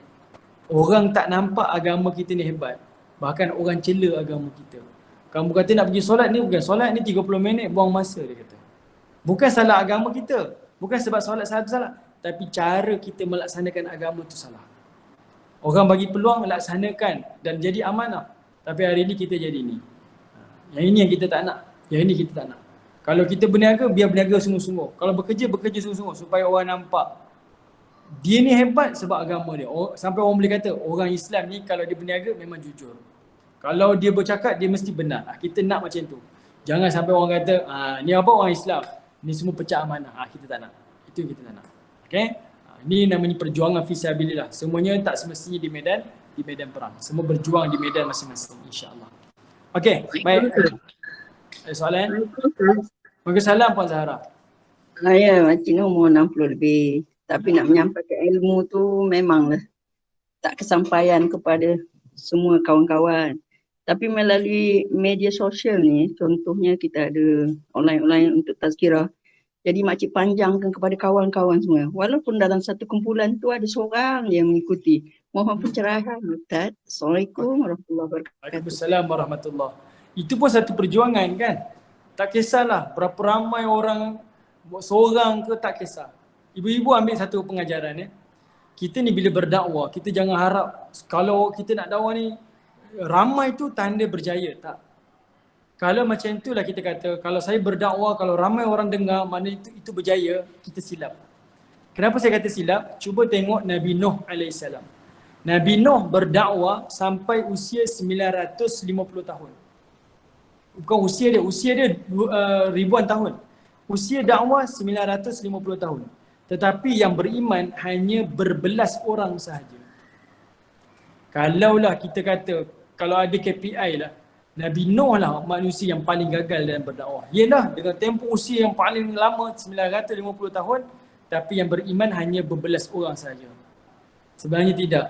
Orang tak nampak agama kita ni hebat. Bahkan orang cela agama kita. Kamu kata nak pergi solat ni, bukan solat ni 30 minit buang masa, dia kata. Bukan salah agama kita. Bukan sebab solat salah. Tapi cara kita melaksanakan agama tu salah. Orang bagi peluang laksanakan dan jadi amanah. Tapi hari ni kita jadi ni. Yang ini yang kita tak nak. Yang ini kita tak nak. Kalau kita berniaga, biar berniaga sungguh-sungguh. Kalau bekerja sungguh-sungguh supaya orang nampak dia ni hebat sebab agama dia. Sampai orang boleh kata orang Islam ni kalau dia berniaga memang jujur. Kalau dia bercakap dia mesti benar. Kita nak macam tu. Jangan sampai orang kata ni apa orang Islam, ni semua pecah amanah. Kita tak nak. Itu yang kita tak nak. Okay? Ini namanya perjuangan fisabilillah. Semuanya tak semestinya di medan perang. Semua berjuang di medan masing-masing, insya-Allah. Okey, baik. Ada soalan? Waalaikumsalam Puan Zahra. Saya macam umur 60 lebih. Tapi nak menyampaikan ilmu tu memanglah tak kesampaian kepada semua kawan-kawan. Tapi melalui media sosial ni, contohnya kita ada online untuk tazkirah. Jadi makcik panjangkan kepada kawan-kawan semua. Walaupun dalam satu kumpulan tu ada seorang yang mengikuti. Mohon pencerahan Ustaz. Assalamualaikum warahmatullahi wabarakatuh. Waalaikumsalam warahmatullahi. Itu pun satu perjuangan kan. Tak kisahlah berapa ramai orang, seorang ke tak kisah. Ibu-ibu ambil satu pengajaran ya. Kita ni bila berdakwah, kita jangan harap kalau kita nak dakwah ni ramai tu tanda berjaya, tak. Kalau macam itulah kita kata, kalau saya berdakwah, kalau ramai orang dengar, mana itu berjaya, kita silap. Kenapa saya kata silap? Cuba tengok Nabi Nuh AS. Nabi Nuh berdakwah sampai usia 950 tahun. Bukan usia dia ribuan tahun. Usia dakwah 950 tahun. Tetapi yang beriman hanya berbelas orang sahaja. Kalaulah kita kata, kalau ada KPI lah, Nabi Nuh lah manusia yang paling gagal dalam berdakwah. Yelah dengan tempoh usia yang paling lama 950 tahun, tapi yang beriman hanya berbelas orang sahaja. Sebenarnya tidak.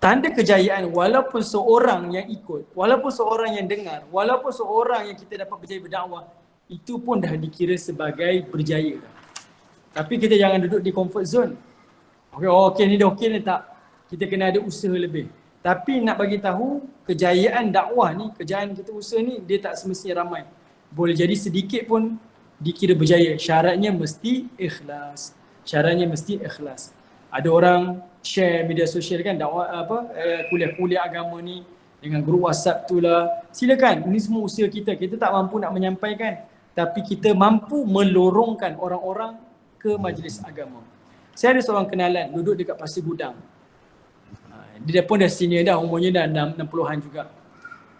Tanda kejayaan walaupun seorang yang ikut, walaupun seorang yang dengar, walaupun seorang yang kita dapat berjaya berdakwah, itu pun dah dikira sebagai berjaya dah. Tapi kita jangan duduk di comfort zone. Okey ni dah okey ni tak. Kita kena ada usaha lebih. Tapi nak bagi tahu kejayaan dakwah ni, kejayaan kita usaha ni dia tak semestinya ramai. Boleh jadi sedikit pun dikira berjaya. Syaratnya mesti ikhlas. Syaratnya mesti ikhlas. Ada orang share media sosial kan dakwah kuliah-kuliah agama ni dengan grup WhatsApp tu lah. Silakan, ini semua usaha kita. Kita tak mampu nak menyampaikan, tapi kita mampu melorongkan orang-orang ke majlis agama. Saya ada seorang kenalan duduk dekat Pasir Gudang. Dia pun dah senior dah, umurnya dah 60-an juga.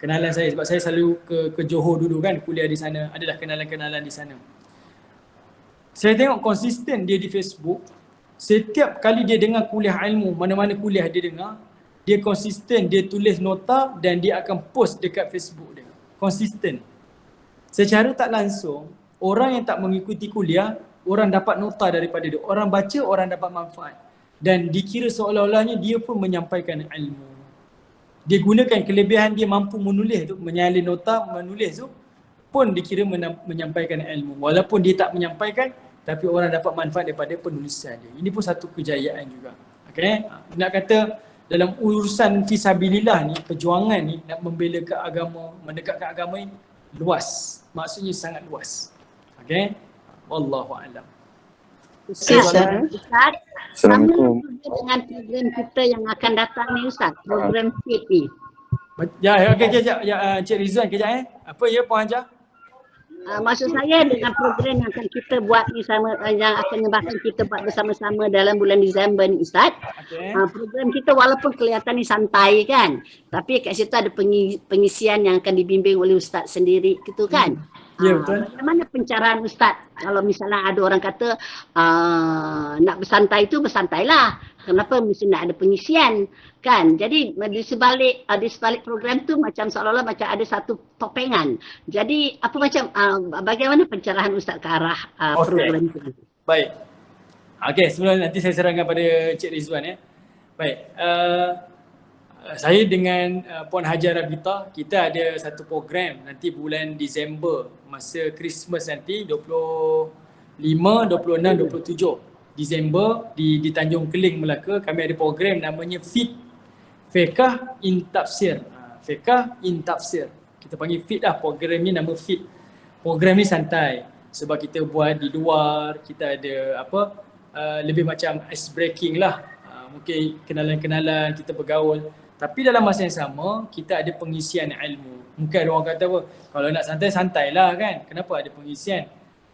Kenalan saya sebab saya selalu ke Johor dulu kan, kuliah di sana. Adalah kenalan-kenalan di sana. Saya tengok konsisten dia di Facebook. Setiap kali dia dengar kuliah ilmu, mana-mana kuliah dia dengar, dia konsisten, dia tulis nota dan dia akan post dekat Facebook dia. Konsisten. Secara tak langsung, orang yang tak mengikuti kuliah, orang dapat nota daripada dia. Orang baca, orang dapat manfaat. Dan dikira seolah-olahnya dia pun menyampaikan ilmu. Dia gunakan kelebihan dia mampu menulis tu, menyalin nota, menulis tu pun dikira menyampaikan ilmu. Walaupun dia tak menyampaikan, tapi orang dapat manfaat daripada penulisan dia. Ini pun satu kejayaan juga. Okay? Nak kata dalam urusan fisabilillah ni, perjuangan ni nak membela ke agama, mendekat ke agama ni luas. Maksudnya sangat luas. Okay? Wallahu a'lam. Ustaz, Assalamualaikum. sama dengan program kita yang akan datang ni Ustaz, program FIT ni. Ya, okey kejap. Ya, Cik Rizwan kejap Apa ya Puan Hajar? Maksud saya dengan program yang akan kita buat ni sama, yang akan menyebabkan kita buat bersama-sama dalam bulan Disember ni Ustaz. Okey. Program kita walaupun kelihatan ni santai kan, tapi kat situ ada pengisian yang akan dibimbing oleh Ustaz sendiri gitu kan. Ya, betul. Bagaimana pencerahan Ustaz kalau misalnya ada orang kata nak bersantai tu bersantailah. Kenapa mesti nak ada pengisian kan? Jadi di sebalik program tu macam seolah-olah macam ada satu topengan. Jadi apa macam bagaimana pencerahan Ustaz ke arah program itu? Baik. Okey, sebelum nanti saya serahkan pada Cik Rizwan ya. Baik. Saya dengan Puan Hajar Rabita, kita ada satu program nanti bulan Disember, masa Christmas nanti 25, 26, 27 Disember di Tanjung Keling, Melaka. Kami ada program namanya FIT, Fiqh in Tafsir. Fiqh in Tafsir. Kita panggil FIT lah, program ni nama FIT. Program ni santai sebab kita buat di luar, kita ada lebih macam ice breaking lah. Mungkin kenalan-kenalan, kita bergaul. Tapi dalam masa yang sama, kita ada pengisian ilmu. Mungkin ada orang kata apa, kalau nak santai-santailah kan, kenapa ada pengisian?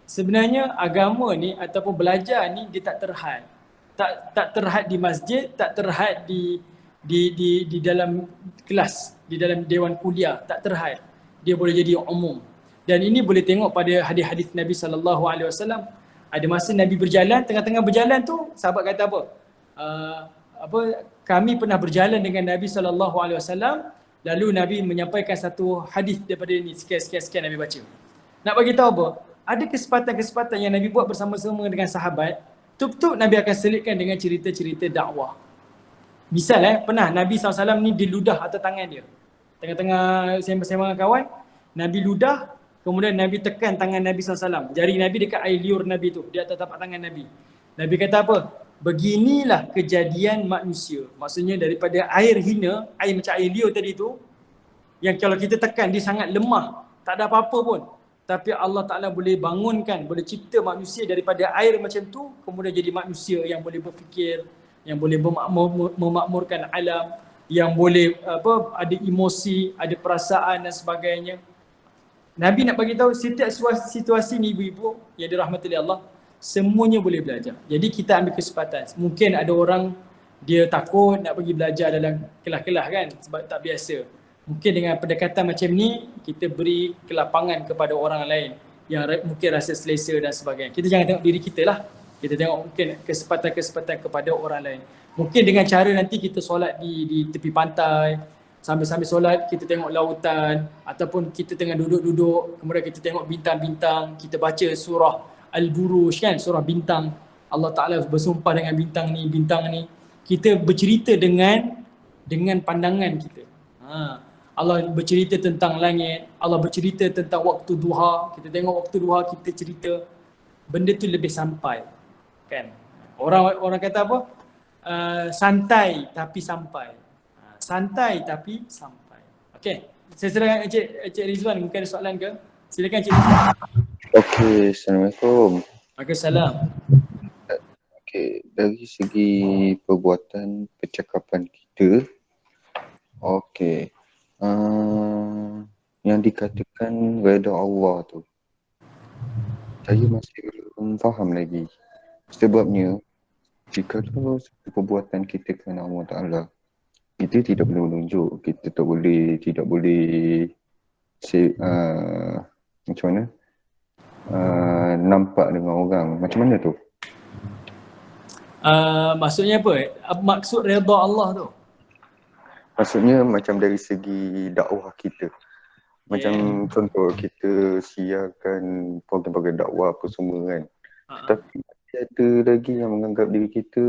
Sebenarnya agama ni ataupun belajar ni dia tak terhad. Tak terhad di masjid, tak terhad di dalam kelas, di dalam dewan kuliah, tak terhad. Dia boleh jadi umum. Dan ini boleh tengok pada hadis-hadis Nabi SAW. Ada masa Nabi berjalan, tengah-tengah berjalan tu sahabat kata apa? Kami pernah berjalan dengan Nabi SAW, lalu Nabi menyampaikan satu hadis daripada ini, sekian Nabi baca. Nak bagi tahu apa? Ada kesempatan-kesempatan yang Nabi buat bersama-sama dengan sahabat, tup-tup Nabi akan selitkan dengan cerita-cerita dakwah. Misal pernah Nabi SAW ni diludah atas tangan dia. Tengah-tengah sembang-sembang dengan kawan, Nabi ludah, kemudian Nabi tekan tangan Nabi SAW. Jari Nabi dekat air liur Nabi tu, di atas tapak tangan Nabi. Nabi kata apa? Beginilah kejadian manusia. Maksudnya daripada air hina, air macam air liur tadi tu, yang kalau kita tekan dia sangat lemah, tak ada apa-apa pun. Tapi Allah Ta'ala boleh bangunkan, boleh cipta manusia daripada air macam tu, kemudian jadi manusia yang boleh berfikir, yang boleh memakmurkan alam, yang boleh ada emosi, ada perasaan dan sebagainya. Nabi nak bagi tahu setiap situasi ni ibu-ibu yang dirahmati oleh Allah, semuanya boleh belajar. Jadi kita ambil kesempatan. Mungkin ada orang dia takut nak pergi belajar dalam kelas-kelas kan sebab tak biasa. Mungkin dengan pendekatan macam ni kita beri kelapangan kepada orang lain yang mungkin rasa selesa dan sebagainya. Kita jangan tengok diri kita lah. Kita tengok mungkin kesempatan-kesempatan kepada orang lain. Mungkin dengan cara nanti kita solat di tepi pantai, sambil-sambil solat kita tengok lautan, ataupun kita tengah duduk-duduk kemudian kita tengok bintang-bintang, kita baca surah Al-Buruj kan, surah bintang. Allah Ta'ala bersumpah dengan bintang ni. Kita bercerita dengan pandangan kita. Allah bercerita tentang langit, Allah bercerita tentang waktu duha. Kita tengok waktu duha, kita cerita, benda tu lebih sampai, kan? Orang kata apa? Santai tapi sampai. Santai tapi sampai. Okey, saya serahkan Encik Rizwan, mungkin ada soalan ke? Silakan Encik Rizwan. Okey, Assalamualaikum. Waalaikumsalam. Okey, dari segi perbuatan percakapan kita, okey, yang dikatakan redha Allah tu, saya masih belum faham lagi. Sebabnya, jika perbuatan kita kerana Allah Ta'ala, kita tidak boleh menunjuk, kita tidak boleh macam mana? Nampak dengan orang. Macam mana tu? Maksudnya apa? Maksud redha Allah tu? Maksudnya macam dari segi dakwah kita. Macam contoh kita siarkan program-program dakwah apa semua kan. Tapi ada lagi yang menganggap diri kita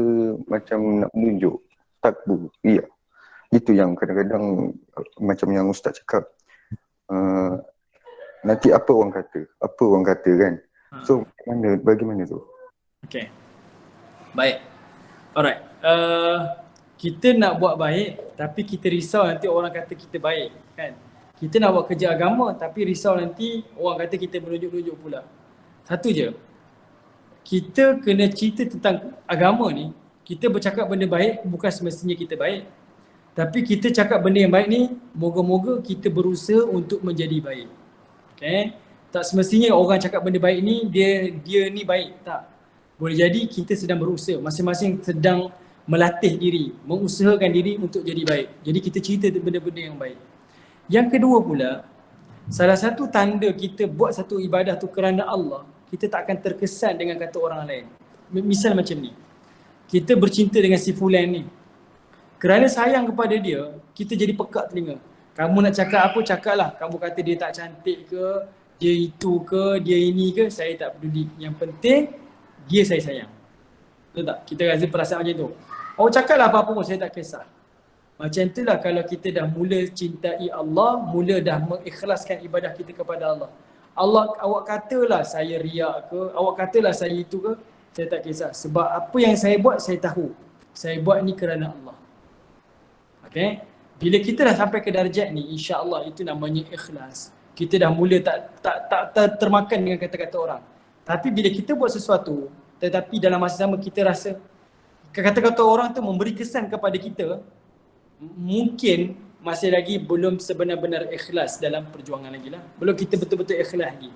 macam nak menunjuk, takbur, iya. Itu yang kadang-kadang macam yang Ustaz cakap. Nanti apa orang kata kan. So bagaimana tu? Okay. Baik. Alright. Kita nak buat baik tapi kita risau nanti orang kata kita baik, kan? Kita nak buat kerja agama tapi risau nanti orang kata kita menunjuk-nunjuk pula. Satu je. Kita kena cerita tentang agama ni, kita bercakap benda baik bukan semestinya kita baik. Tapi kita cakap benda yang baik ni, moga-moga kita berusaha untuk menjadi baik. Okay? Tak semestinya orang cakap benda baik ni, dia ni baik. Tak. Boleh jadi kita sedang berusaha, masing-masing sedang melatih diri, mengusahakan diri untuk jadi baik. Jadi kita cerita benda-benda yang baik. Yang kedua pula, salah satu tanda kita buat satu ibadah tu kerana Allah, kita tak akan terkesan dengan kata orang lain. Misal macam ni, kita bercinta dengan si fulan ni. Kerana sayang kepada dia, kita jadi pekak telinga. Kamu nak cakap apa, cakaplah. Kamu kata dia tak cantik ke, dia itu ke, dia ini ke, saya tak peduli. Yang penting, dia saya sayang. Betul tak? Kita rasa perasaan macam tu. Awak cakaplah apa-apa pun, saya tak kisah. Macam itulah kalau kita dah mula cintai Allah, mula dah mengikhlaskan ibadah kita kepada Allah. Awak katalah saya riak ke, awak katalah saya itu ke, saya tak kisah. Sebab apa yang saya buat, saya tahu. Saya buat ni kerana Allah. Okay? Bila kita dah sampai ke darjat ni, insya-Allah itu namanya ikhlas. Kita dah mula tak termakan dengan kata-kata orang. Tapi bila kita buat sesuatu, tetapi dalam masa sama kita rasa kata-kata orang tu memberi kesan kepada kita, mungkin masih lagi belum sebenar-benar ikhlas dalam perjuangan lagi lah. Belum kita betul-betul ikhlas lagi.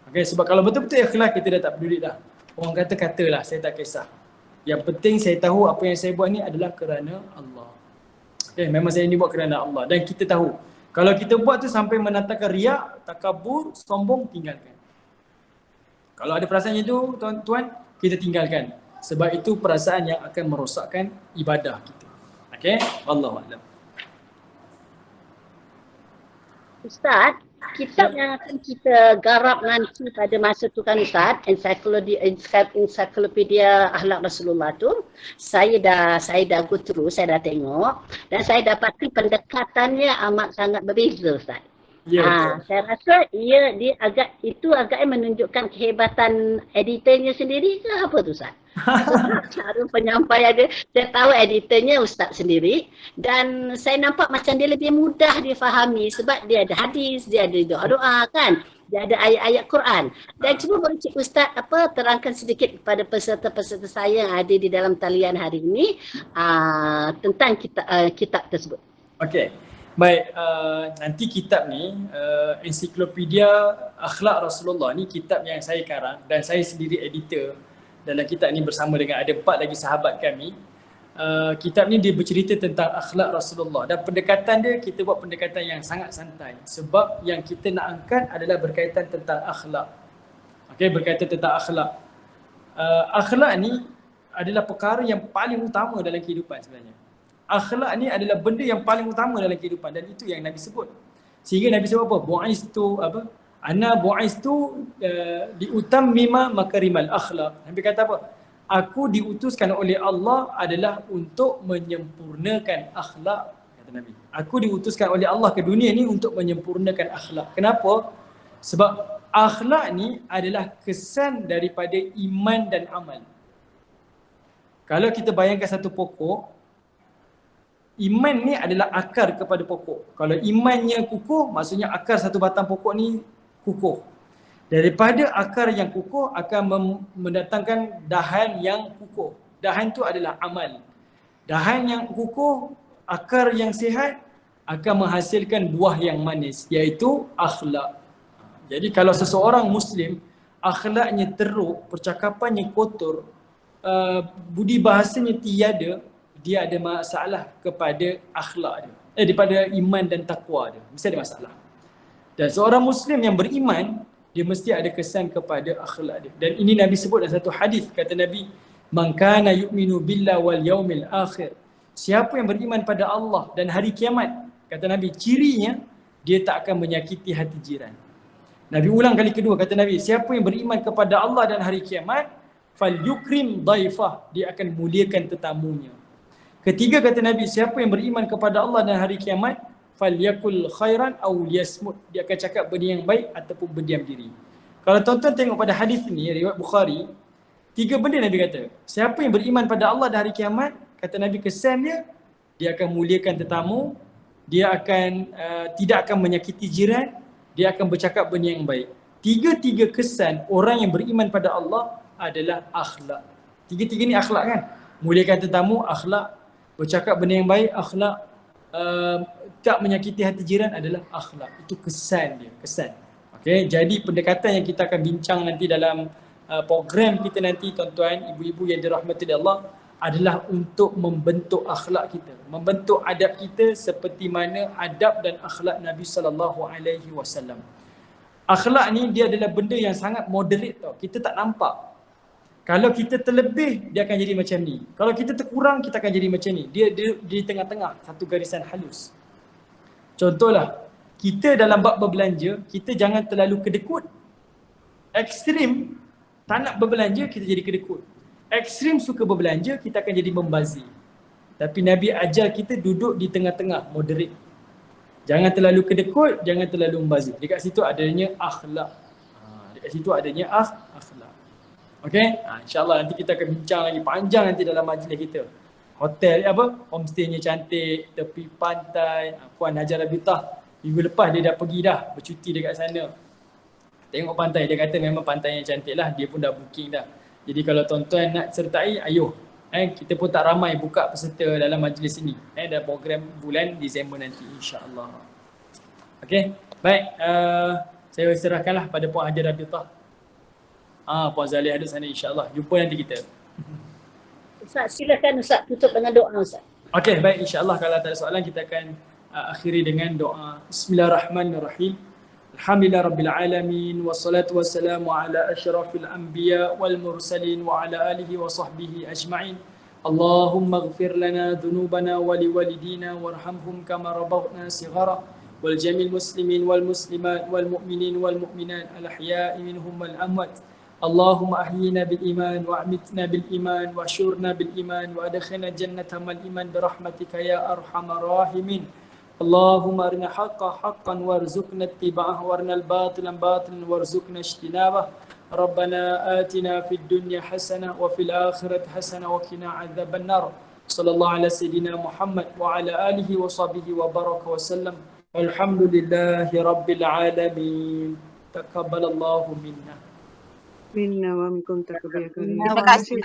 Okay, sebab kalau betul-betul ikhlas, kita dah tak peduli dah. Orang katalah, saya tak kisah. Yang penting saya tahu apa yang saya buat ni adalah kerana Allah. Okay, memang saya ni buat kerana Allah. Dan kita tahu, kalau kita buat tu sampai menatakan riak, takabur, sombong, tinggalkan. Kalau ada perasaan itu, tuan-tuan, kita tinggalkan. Sebab itu perasaan yang akan merosakkan ibadah kita. Okay? Wallahualam. Ustaz, kitab yang akan kita garap nanti pada masa tu kan Ustaz, ensiklopedia akhlak Rasulullah tu, saya dah go through, saya dah tengok dan saya dapati pendekatannya amat sangat berbeza Ustaz. Ya, saya rasa dia agaknya menunjukkan kehebatan editornya sendiri ke apa tu Ustaz? Cara penyampaian dia, saya tahu editornya Ustaz sendiri dan saya nampak macam dia lebih mudah difahami sebab dia ada hadis, dia ada doa-doa kan, dia ada ayat-ayat Quran. Dan cuba boleh Cik Ustaz terangkan sedikit kepada peserta-peserta saya yang ada di dalam talian hari ini tentang kitab tersebut. Okey. Baik, nanti kitab ni, ensiklopedia akhlak Rasulullah ni kitab yang saya karang dan saya sendiri editor dalam kitab ni bersama dengan ada 4 lagi sahabat kami. Kitab ni dia bercerita tentang akhlak Rasulullah dan pendekatan dia, kita buat pendekatan yang sangat santai sebab yang kita nak angkat adalah berkaitan tentang akhlak. Okey, berkaitan tentang akhlak. Akhlak ni adalah perkara yang paling utama dalam kehidupan sebenarnya. Akhlak ni adalah benda yang paling utama dalam kehidupan dan itu yang Nabi sebut. Sehingga Nabi sebut apa? Ana bu'istu liutammima makarimal akhlak. Nabi kata apa? Aku diutuskan oleh Allah adalah untuk menyempurnakan akhlak, kata Nabi. Aku diutuskan oleh Allah ke dunia ni untuk menyempurnakan akhlak. Kenapa? Sebab akhlak ni adalah kesan daripada iman dan amal. Kalau kita bayangkan satu pokok, iman ni adalah akar kepada pokok. Kalau imannya kukuh, maksudnya akar satu batang pokok ni kukuh. Daripada akar yang kukuh akan mendatangkan dahan yang kukuh. Dahan tu adalah amal. Dahan yang kukuh, akar yang sihat akan menghasilkan buah yang manis, iaitu akhlak. Jadi kalau seseorang Muslim, akhlaknya teruk, percakapannya kotor, budi bahasanya tiada, dia ada masalah kepada akhlak dia. Daripada iman dan takwa dia. Mesti ada masalah. Dan seorang Muslim yang beriman, dia mesti ada kesan kepada akhlak dia. Dan ini Nabi sebut dalam satu hadis, kata Nabi, "Man kana yu'minu billahi wal yaumil akhir." Siapa yang beriman pada Allah dan hari kiamat, kata Nabi, cirinya dia tak akan menyakiti hati jiran. Nabi ulang kali kedua, kata Nabi, siapa yang beriman kepada Allah dan hari kiamat, falyukrim dhaifah, dia akan muliakan tetamunya. Ketiga, kata Nabi, siapa yang beriman kepada Allah dan hari kiamat, falyakul khairan aw liyasmut, dia akan cakap benda yang baik ataupun berdiam diri. Kalau tuan-tuan tengok pada hadis ni, riwayat Bukhari, 3 benda Nabi kata. Siapa yang beriman pada Allah dan hari kiamat, kata Nabi, kesan dia akan muliakan tetamu, dia akan tidak akan menyakiti jiran, dia akan bercakap benda yang baik. 3 kesan orang yang beriman pada Allah adalah akhlak. 3 ni akhlak kan? Muliakan tetamu, akhlak. Bercakap benda yang baik, akhlak. Tak menyakiti hati jiran adalah akhlak. Itu kesan dia, kesan. Okay, jadi pendekatan yang kita akan bincang nanti dalam program kita nanti, tuan-tuan, ibu-ibu yang dirahmati Allah, adalah untuk membentuk akhlak kita, membentuk adab kita seperti mana adab dan akhlak Nabi SAW. Akhlak ni dia adalah benda yang sangat moderate tau. Kita tak nampak. Kalau kita terlebih, dia akan jadi macam ni. Kalau kita terkurang, kita akan jadi macam ni. Dia di tengah-tengah, satu garisan halus. Contohlah, kita dalam bab berbelanja, kita jangan terlalu kedekut. Ekstrim, tak nak berbelanja, kita jadi kedekut. Ekstrim suka berbelanja, kita akan jadi membazir. Tapi Nabi ajar kita duduk di tengah-tengah, moderate. Jangan terlalu kedekut, jangan terlalu membazir. Dekat situ adanya akhlak. Dekat situ adanya akhlak. Okay? InsyaAllah nanti kita akan bincang lagi panjang nanti dalam majlis kita. Hotel homestaynya cantik, tepi pantai. Puan Hajar Rabitah minggu lepas dia dah pergi dah, bercuti dekat sana. Tengok pantai, dia kata memang pantai yang cantik lah, dia pun dah booking dah. Jadi kalau tuan-tuan nak sertai, ayuh. Kita pun tak ramai buka peserta dalam majlis ini. Dah program bulan Disember nanti, insya-Allah. Okey, baik. Saya serahkanlah pada Puan Hajar Rabitah. Puan Zaliah ada sana, insya-Allah. Jumpa nanti kita. Ustaz, silakan Ustaz tutup dengan doa Ustaz. Okey, baik, insya-Allah kalau tak ada soalan kita akan akhiri dengan doa. Bismillahirrahmanirrahim. Alhamdulillah Rabbil Alamin. Wassalatu wassalamu ala ashrafil anbiya wal mursalin wa ala alihi wa sahbihi ajma'in. Allahumma ighfir lana dhunubana wa liwalidina warhamhum kama rabbawna sighara wal jamil muslimin wal muslimat wal mu'minin wal mu'minat al ahya'i minhum wal amwat. Allahumma ahyina bil iman wa amitna bil iman wa syurna bil iman wa adkhilna jannata mal iman birahmatika ya arhamar rahimin. اللهم أرنا حقا حقا وارزقنا اتباعه وارنا الباطلا باطلا وارزقنا اجتنابه ربنا آتنا في الدنيا حسنة وفي الآخرة حسنة وقنا عذاب النار صلى الله على سيدنا محمد وعلى آله وصحبه وبارك وسلم والحمد لله رب العالمين تقبل الله منا Minna wa minkum taqabbal. Terima kasih.